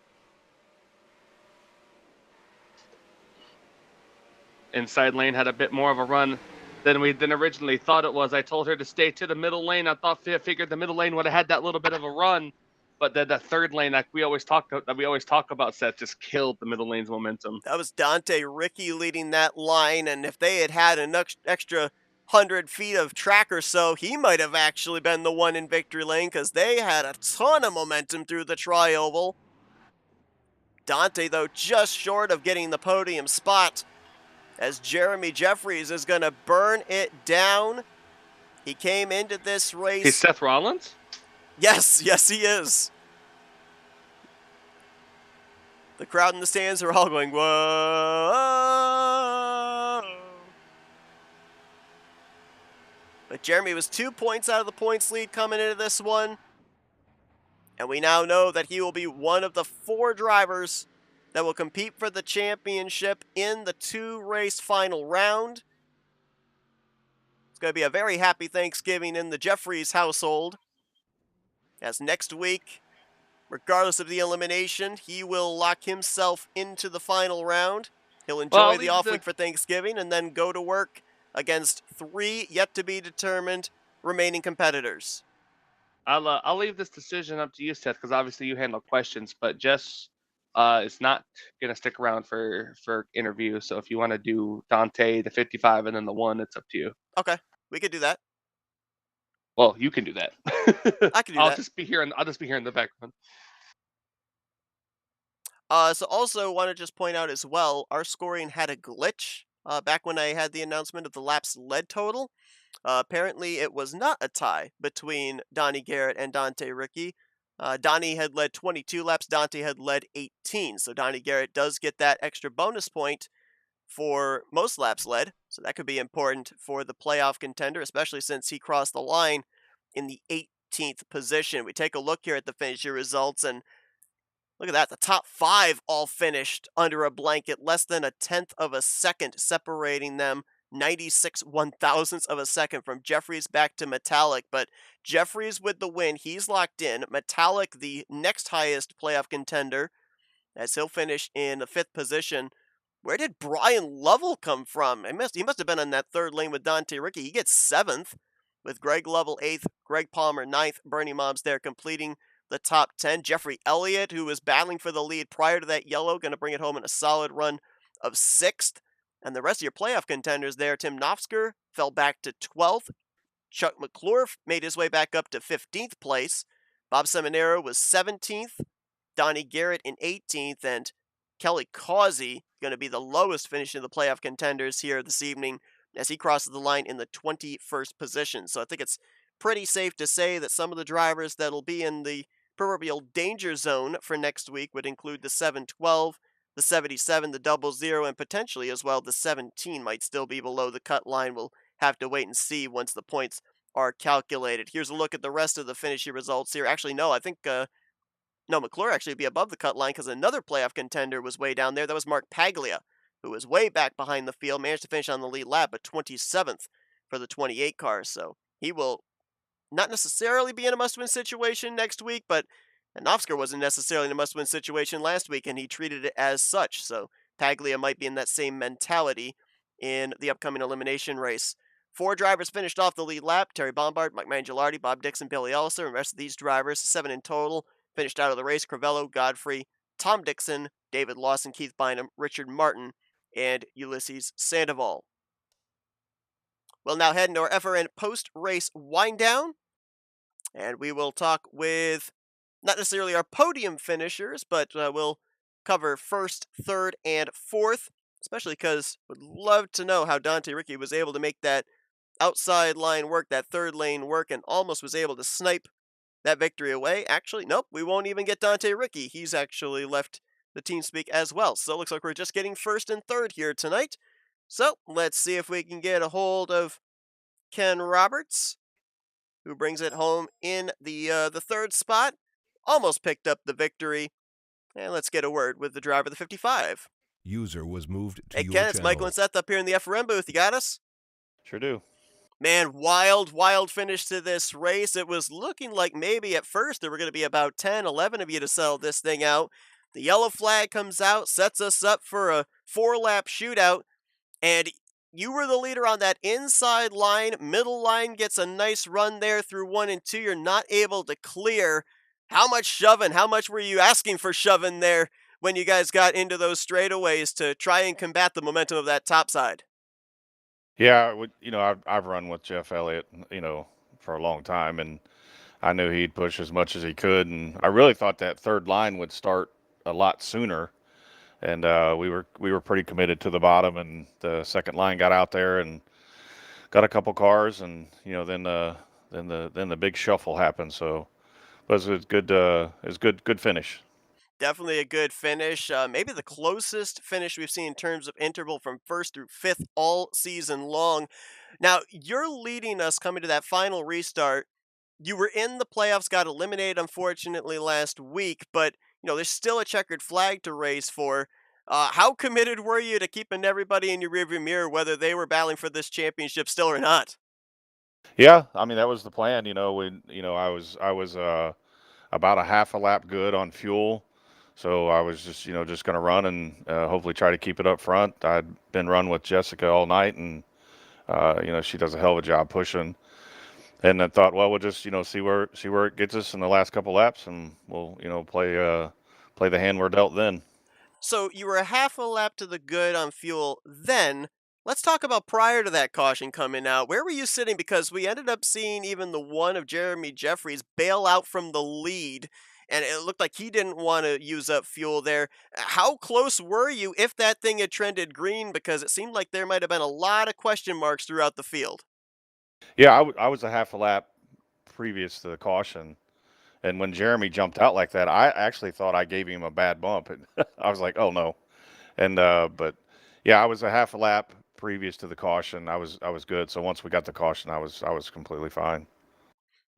Inside lane had a bit more of a run than we originally thought it was. I told her to stay to the middle lane. I figured the middle lane would have had that little bit of a run. But then the third lane, like we always talk about, Seth, just killed the middle lane's momentum. That was Dante Ricky leading that line, and if they had had an extra 100 feet of track or so, he might have actually been the one in victory lane, because they had a ton of momentum through the tri-oval. Dante, though, just short of getting the podium spot, as Jeremy Jeffries is going to burn it down. He came into this race... He's Seth Rollins? Yes, he is. The crowd in the stands are all going, whoa. But Jeremy was 2 points out of the points lead coming into this one. And we now know that he will be one of the 4 drivers that will compete for the championship in the 2-race final round. It's going to be a very happy Thanksgiving in the Jeffries household, as next week, regardless of the elimination, he will lock himself into the final round. He'll enjoy the off week for Thanksgiving and then go to work against 3 yet-to-be-determined remaining competitors. I'll leave this decision up to you, Seth, because obviously you handle questions, but Jess is not going to stick around for interview, so if you want to do Dante, the 55, and then the 1, it's up to you. Okay, we could do that. Well, you can do that. I can do that. I'll just be here in the background. So also want to just point out as well, our scoring had a glitch back when I had the announcement of the laps led total. Apparently, it was not a tie between Donnie Garrett and Dante Ricky. Donnie had led 22 laps, Dante had led 18. So Donnie Garrett does get that extra bonus point for most laps led. So that could be important for the playoff contender, especially since he crossed the line in the 18th position. We take a look here at the finishing results, and look at that. The top 5 all finished under a blanket, less than a tenth of a second separating them. 96 one-thousandths of a second from Jeffries back to Metallic, but Jeffries with the win, he's locked in. Metallic, the next highest playoff contender, as he'll finish in the 5th position. Where did Brian Lovell come from? He must have been on that 3rd lane with Dante Ricky. He gets 7th, with Greg Lovell 8th, Greg Palmer 9th, Bernie Mobs there completing the top 10. Jeffrey Elliott, who was battling for the lead prior to that yellow, going to bring it home in a solid run of 6th. And the rest of your playoff contenders there, Tim Nofsker fell back to 12th. Chuck McClure made his way back up to 15th place. Bob Seminaro was 17th. Donnie Garrett in 18th. And Kelly Causey going to be the lowest finish in the playoff contenders here this evening, as he crosses the line in the 21st position. So I think it's pretty safe to say that some of the drivers that'll be in the proverbial danger zone for next week would include the 712, the 77, the 00, and potentially as well the 17 might still be below the cut line. We'll have to wait and see once the points are calculated. Here's a look at the rest of the finishing results here. Actually, no, I think McClure actually would be above the cut line, because another playoff contender was way down there. That was Mark Paglia, who was way back behind the field, managed to finish on the lead lap, but 27th for the 28 car. So he will not necessarily be in a must-win situation next week, but Nofsker wasn't necessarily in a must-win situation last week, and he treated it as such. So Paglia might be in that same mentality in the upcoming elimination race. 4 drivers finished off the lead lap: Terry Bombard, Mike Mangialardi, Bob Dixon, Billy Elliser, and the rest of these drivers, 7 in total, finished out of the race: Crivello, Godfrey, Tom Dixon, David Lawson, Keith Bynum, Richard Martin, and Ulysses Sandoval. We'll now head into our FRN post-race wind down, and we will talk with not necessarily our podium finishers, but we'll cover first, third, and fourth, especially because would love to know how Dante Ricky was able to make that outside line work, that third lane work, and almost was able to snipe that victory away. Actually, nope, we won't even get Dante Ricky. He's actually left the team speak as well. So it looks like we're just getting first and third here tonight. So let's see if we can get a hold of Ken Roberts, who brings it home in the third spot. Almost picked up the victory. And let's get a word with the driver of the 55. User was moved to Hey your Ken, it's Michael channel. and Seth up here in the FRM booth. You got us? Sure do. Man, wild finish to this race. It was looking like maybe at first there were going to be about 10, 11 of you to settle this thing out. The yellow flag comes out, sets us up for a 4-lap shootout, and you were the leader on that inside line. Middle line gets a nice run there through 1 and 2. You're not able to clear. How much shoving? How much were you asking for shoving there when you guys got into those straightaways to try and combat the momentum of that top side? Yeah, I've run with Jeff Elliott, for a long time, and I knew he'd push as much as he could, and I really thought that third line would start a lot sooner, and we were pretty committed to the bottom, and the second line got out there and got a couple cars, and then the big shuffle happened. So it was a good finish. Definitely a good finish. Maybe the closest finish we've seen in terms of interval from first through fifth all season long. Now, you're leading us coming to that final restart. You were in the playoffs, got eliminated unfortunately last week, but there's still a checkered flag to race for. How committed were you to keeping everybody in your rearview mirror, whether they were battling for this championship still or not? Yeah, I mean that was the plan. I was about a half a lap good on fuel. So I was just going to run and hopefully try to keep it up front. I'd been running with Jessica all night, and she does a hell of a job pushing. And I thought, well, we'll just see where it gets us in the last couple laps, and we'll play the hand we're dealt then. So you were a half a lap to the good on fuel. Then let's talk about prior to that caution coming out. Where were you sitting? Because we ended up seeing even the one of Jeremy Jeffries bail out from the lead, and it looked like he didn't want to use up fuel there. How close were you if that thing had trended green? Because it seemed like there might have been a lot of question marks throughout the field. Yeah, I was a half a lap previous to the caution, and when Jeremy jumped out like that, I actually thought I gave him a bad bump, and I was like, oh no. And but yeah, I was a half a lap previous to the caution. I was good. So once we got the caution, I was completely fine.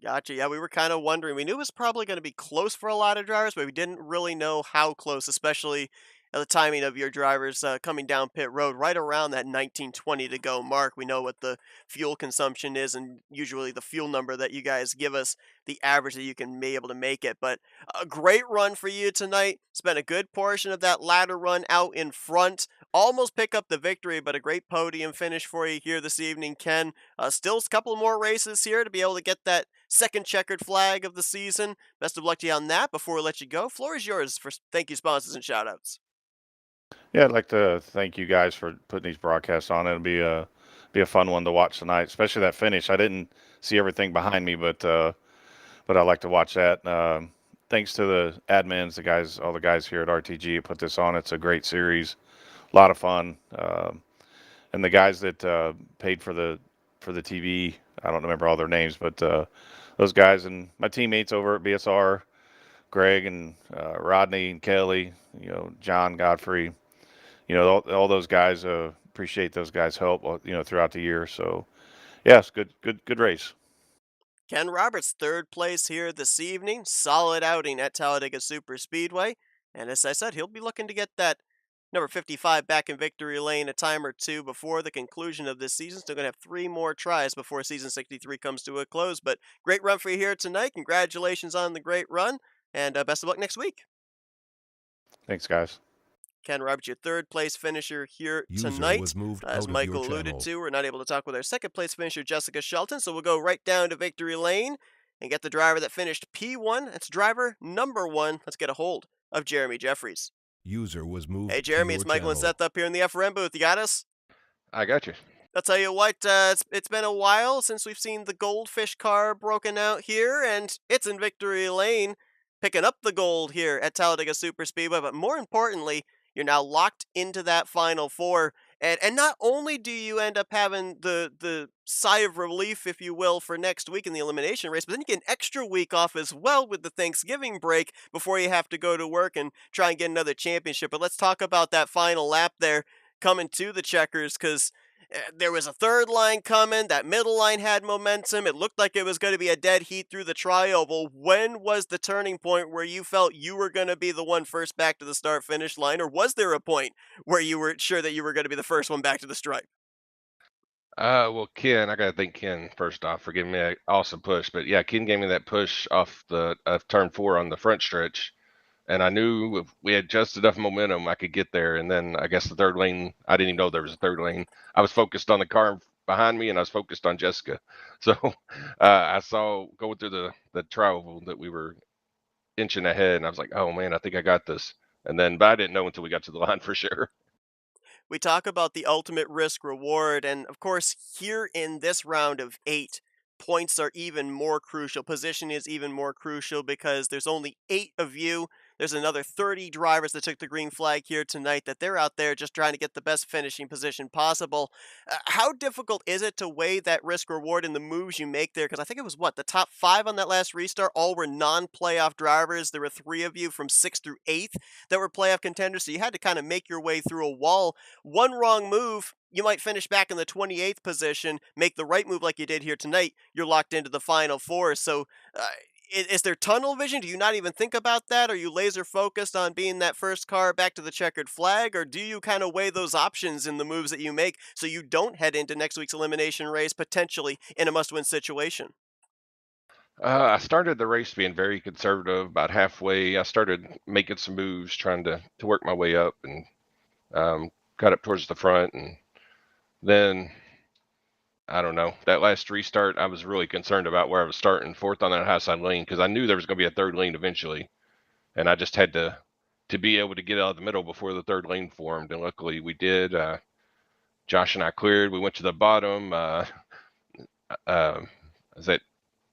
Gotcha. Yeah, we were kind of wondering. We knew it was probably going to be close for a lot of drivers, but we didn't really know how close, especially the timing of your drivers coming down pit road right around that 19:20 to go mark. We know what the fuel consumption is, and usually the fuel number that you guys give us, the average that you can be able to make it. But a great run for you tonight. Spent a good portion of that ladder run out in front. Almost pick up the victory, but a great podium finish for you here this evening, Ken. Still a couple more races here to be able to get that second checkered flag of the season. Best of luck to you on that. Before we let you go, floor is yours for thank you sponsors and shout outs. Yeah, I'd like to thank you guys for putting these broadcasts on. It'll be a fun one to watch tonight, especially that finish. I didn't see everything behind me, but I like to watch that. Thanks to the admins, the guys, all the guys here at RTG who put this on. It's a great series, a lot of fun, and the guys that paid for the TV. I don't remember all their names, but those guys and my teammates over at BSR, Greg and Rodney and Kelly, John Godfrey, all those guys. Appreciate those guys' help, throughout the year. So, yes, good race. Ken Roberts, third place here this evening. Solid outing at Talladega Super Speedway. And as I said, he'll be looking to get that number 55 back in victory lane a time or two before the conclusion of this season. Still going to have 3 more tries before season 63 comes to a close. But great run for you here tonight. Congratulations on the great run. And best of luck next week. Thanks, guys. Ken Roberts, your third place finisher here User tonight. was moved As out of your Michael alluded channel. to, we're not able to talk with our second place finisher, Jessica Shelton, so we'll go right down to victory lane and get the driver that finished P1. That's driver number 1. Let's get a hold of Jeremy Jeffries. User was moved Hey, to Jeremy, your it's Michael and channel. Seth up here in the FRM booth. You got us? I got you. I'll tell you what, it's been a while since we've seen the Goldfish car broken out here, and it's in victory lane, picking up the gold here at Talladega Super Speedway. But more importantly, you're now locked into that Final Four. And not only do you end up having the sigh of relief, if you will, for next week in the elimination race, but then you get an extra week off as well with the Thanksgiving break before you have to go to work and try and get another championship. But let's talk about that final lap there coming to the checkers, because there was a third line coming. That middle line had momentum. It looked like it was going to be a dead heat through the tri-oval. When was the turning point where you felt you were going to be the one first back to the start-finish line, or was there a point where you were sure that you were going to be the first one back to the stripe? Well, Ken, I gotta thank Ken first off for giving me an awesome push. But yeah, Ken gave me that push off the turn 4 on the front stretch, and I knew if we had just enough momentum, I could get there. And then I guess the third lane, I didn't even know there was a third lane. I was focused on the car behind me, and I was focused on Jessica. So I saw going through the tri-oval that we were inching ahead, and I was like, oh man, I think I got this. And then, but I didn't know until we got to the line for sure. We talk about the ultimate risk reward, and of course, here in this round of 8, points are even more crucial. Position is even more crucial because there's only 8 of you. There's another 30 drivers that took the green flag here tonight that they're out there just trying to get the best finishing position possible. How difficult is it to weigh that risk reward in the moves you make there? Because I think it was the top 5 on that last restart all were non-playoff drivers. There were 3 of you from 6th through 8th that were playoff contenders, so you had to kind of make your way through a wall. One wrong move, you might finish back in the 28th position. Make the right move like you did here tonight, you're locked into the Final Four. So is there tunnel vision? Do you not even think about that? Are you laser focused on being that first car back to the checkered flag? Or do you kind of weigh those options in the moves that you make so you don't head into next week's elimination race potentially in a must-win situation? I started the race being very conservative. About halfway, I started making some moves, trying to work my way up, and got up towards the front. And then, I don't know, that last restart, I was really concerned about where I was starting, 4th on that high side lane, because I knew there was going to be a third lane eventually, and I just had to be able to get out of the middle before the third lane formed, and luckily we did. Josh and I cleared. We went to the bottom. Is that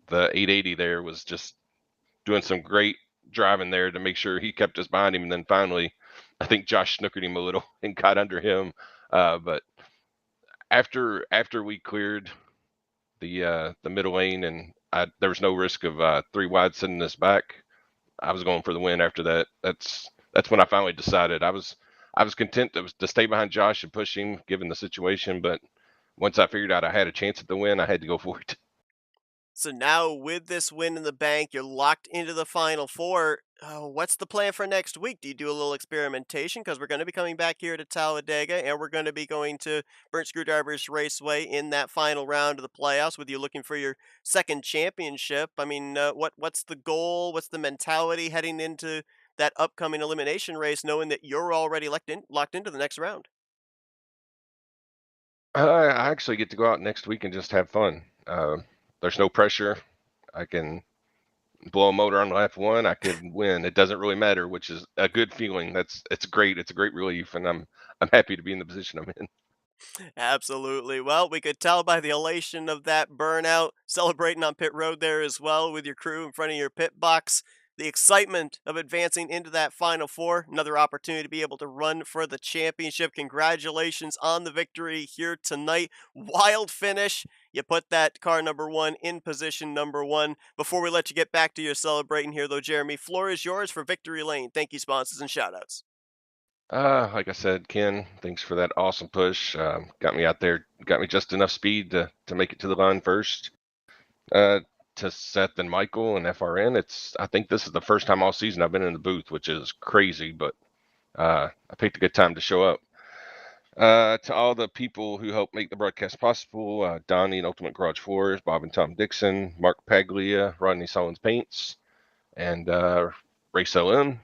the 880 there was just doing some great driving there to make sure he kept us behind him. And then finally, I think Josh snookered him a little and got under him. But after we cleared the middle lane and there was no risk of 3 wide sending us back, I was going for the win after that. That's when I finally decided I was content to stay behind Josh and push him given the situation. But once I figured out I had a chance at the win, I had to go for it. So now, with this win in the bank, you're locked into the Final Four. What's the plan for next week? Do you do a little experimentation? Because we're going to be coming back here to Talladega, and we're going to be going to Burnt Screwdrivers Raceway in that final round of the playoffs with you looking for your second championship. I mean, what's the goal? What's the mentality heading into that upcoming elimination race, knowing that you're already locked into the next round? I actually get to go out next week and just have fun. There's no pressure. I can blow a motor on lap 1. I can win. It doesn't really matter, which is a good feeling. It's great. It's a great relief, and I'm happy to be in the position I'm in. Absolutely. Well, we could tell by the elation of that burnout, celebrating on pit road there as well with your crew in front of your pit box. The excitement of advancing into that Final Four, another opportunity to be able to run for the championship. Congratulations on the victory here tonight. Wild finish. You put that car number 1 in position number 1. Before we let you get back to your celebrating here, though, Jeremy, floor is yours for Victory Lane. Thank you, sponsors, and shoutouts. Like I said, Ken, thanks for that awesome push. Got me out there, got me just enough speed to make it to the line first. To Seth and Michael and FRN, I think this is the first time all season I've been in the booth, which is crazy, but I picked a good time to show up. To all the people who helped make the broadcast possible, Donnie and Ultimate Garage Floors, Bob and Tom Dixon, Mark Paglia, Rodney Solins Paints, and Race LM.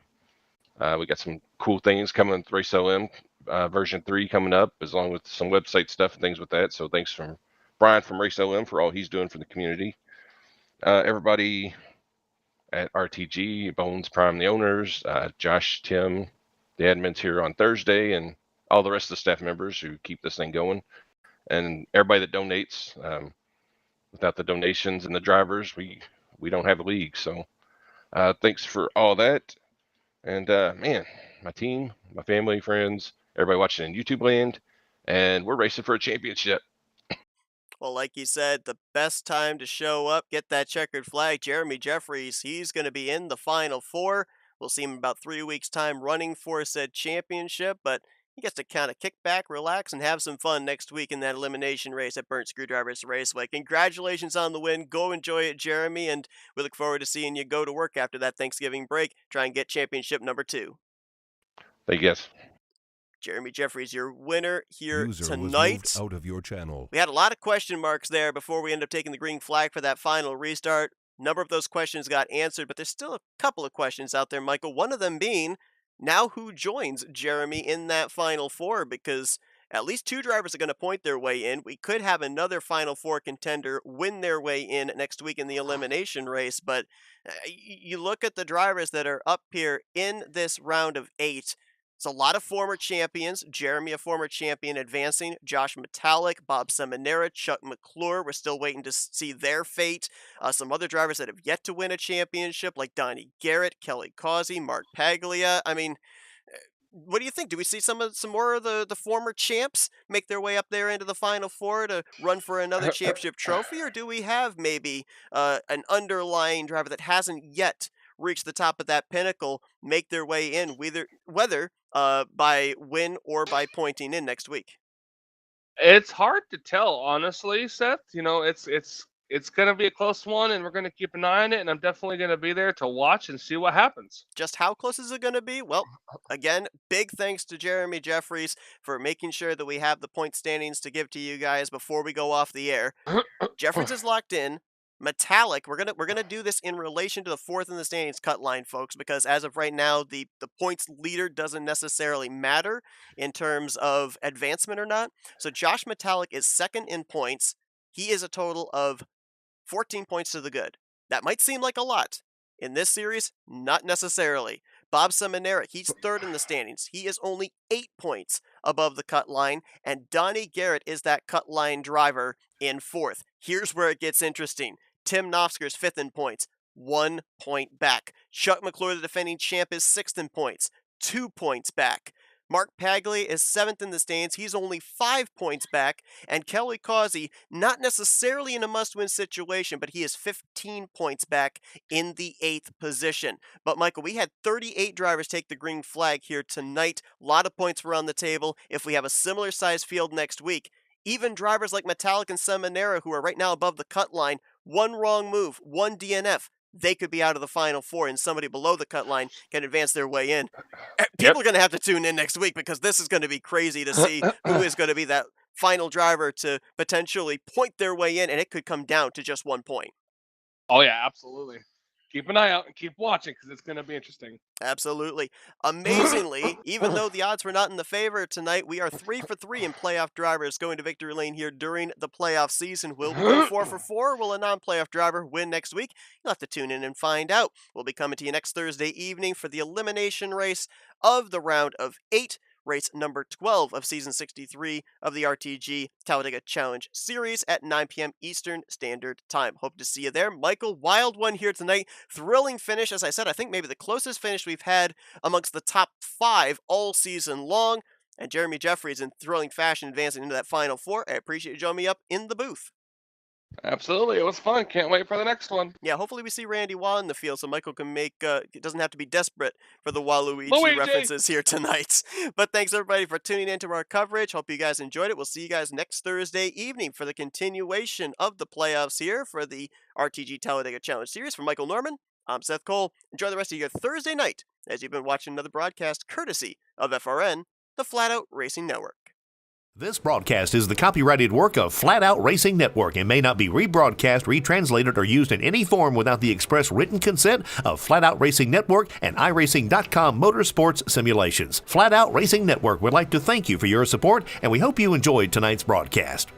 We got some cool things coming with Race LM version 3 coming up, along with some website stuff and things with that. So thanks from Brian from Race LM for all he's doing for the community. Everybody at RTG, Bones Prime, the owners, Josh, Tim, the admins here on Thursday, and all the rest of the staff members who keep this thing going, and everybody that donates. Without the donations and the drivers, we don't have a league. So thanks for all that. And man, my team, my family, friends, everybody watching in YouTube land, and we're racing for a championship. Well, like you said, the best time to show up, get that checkered flag. Jeremy Jeffries, he's going to be in the Final Four. We'll see him in about 3 weeks' time running for said championship, but he gets to kind of kick back, relax, and have some fun next week in that elimination race at Burnt Screwdrivers Raceway. Congratulations on the win. Go enjoy it, Jeremy, and we look forward to seeing you go to work after that Thanksgiving break. Try and get championship number 2. Thank you guys. Jeremy Jeffries, your winner here User tonight. was moved out of your channel. We had a lot of question marks there before we ended up taking the green flag for that final restart. A number of those questions got answered, but there's still a couple of questions out there, Michael. One of them being, now who joins Jeremy in that Final Four? Because at least 2 drivers are going to point their way in. We could have another Final Four contender win their way in next week in the elimination race, but you look at the drivers that are up here in this round of 8. It's a lot of former champions. Jeremy, a former champion, advancing. Josh Metallic, Bob Seminara, Chuck McClure. We're still waiting to see their fate. Some other drivers that have yet to win a championship, like Donnie Garrett, Kelly Causey, Mark Paglia. I mean, what do you think? Do we see some more of the former champs make their way up there into the Final Four to run for another championship trophy, or do we have maybe an underlying driver that hasn't yet reached the top of that pinnacle make their way in, whether by win or by pointing in next week? It's hard to tell, honestly, Seth. It's gonna be a close one, and we're gonna keep an eye on it. And I'm definitely gonna be there to watch and see what happens. Just how close is it going to be? Well, again, big thanks to Jeremy Jeffries for making sure that we have the point standings to give to you guys before we go off the air. Jeffries is locked in. Metallic, we're gonna do this in relation to the 4th in the standings cut line, folks, because as of right now, the points leader doesn't necessarily matter in terms of advancement or not. So Josh Metallic is 2nd in points. He is a total of 14 points to the good. That might seem like a lot. In this series, not necessarily. Bob Seminara, he's 3rd in the standings. He is only 8 points above the cut line, and Donnie Garrett is that cut line driver in 4th. Here's where it gets interesting. Tim Knofsker's 5th in points, 1 point back. Chuck McClure, the defending champ, is 6th in points, 2 points back. Mark Paglia is 7th in the stands. He's only 5 points back. And Kelly Causey, not necessarily in a must-win situation, but he is 15 points back in the 8th position. But, Michael, we had 38 drivers take the green flag here tonight. A lot of points were on the table. If we have a similar-sized field next week, even drivers like Metallic and Seminara, who are right now above the cut line, one wrong move, one DNF, they could be out of the Final Four, and somebody below the cut line can advance their way in. People are going to have to tune in next week because this is going to be crazy to see who is going to be that final driver to potentially point their way in, and it could come down to just 1 point. Oh yeah, absolutely. Keep an eye out and keep watching because it's going to be interesting. Absolutely. Amazingly, even though the odds were not in the favor tonight, we are 3 for 3 in playoff drivers going to victory lane here during the playoff season. Will we go 4 for 4? Will a non-playoff driver win next week? You'll have to tune in and find out. We'll be coming to you next Thursday evening for the elimination race of the round of 8. Race number 12 of Season 63 of the RTG Talladega Challenge Series at 9 p.m. Eastern Standard Time. Hope to see you there. Michael, wild one here tonight. Thrilling finish. As I said, I think maybe the closest finish we've had amongst the top 5 all season long. And Jeremy Jeffries in thrilling fashion advancing into that Final Four. I appreciate you joining me up in the booth. Absolutely, it was fun. Can't wait for the next one. Yeah, hopefully we see Randy Wall in the field so Michael can make, it doesn't have to be desperate for the Waluigi Luigi! references here tonight. But thanks everybody for tuning into our coverage. Hope you guys enjoyed it. We'll see you guys next Thursday evening for the continuation of the playoffs here for the RTG Talladega Challenge Series. For Michael Norman, I'm Seth Cole. Enjoy the rest of your Thursday night as you've been watching another broadcast courtesy of FRN, the Flatout Racing Network. This broadcast is the copyrighted work of Flatout Racing Network and may not be rebroadcast, retranslated, or used in any form without the express written consent of Flatout Racing Network and iRacing.com Motorsports Simulations. Flatout Racing Network would like to thank you for your support, and we hope you enjoyed tonight's broadcast.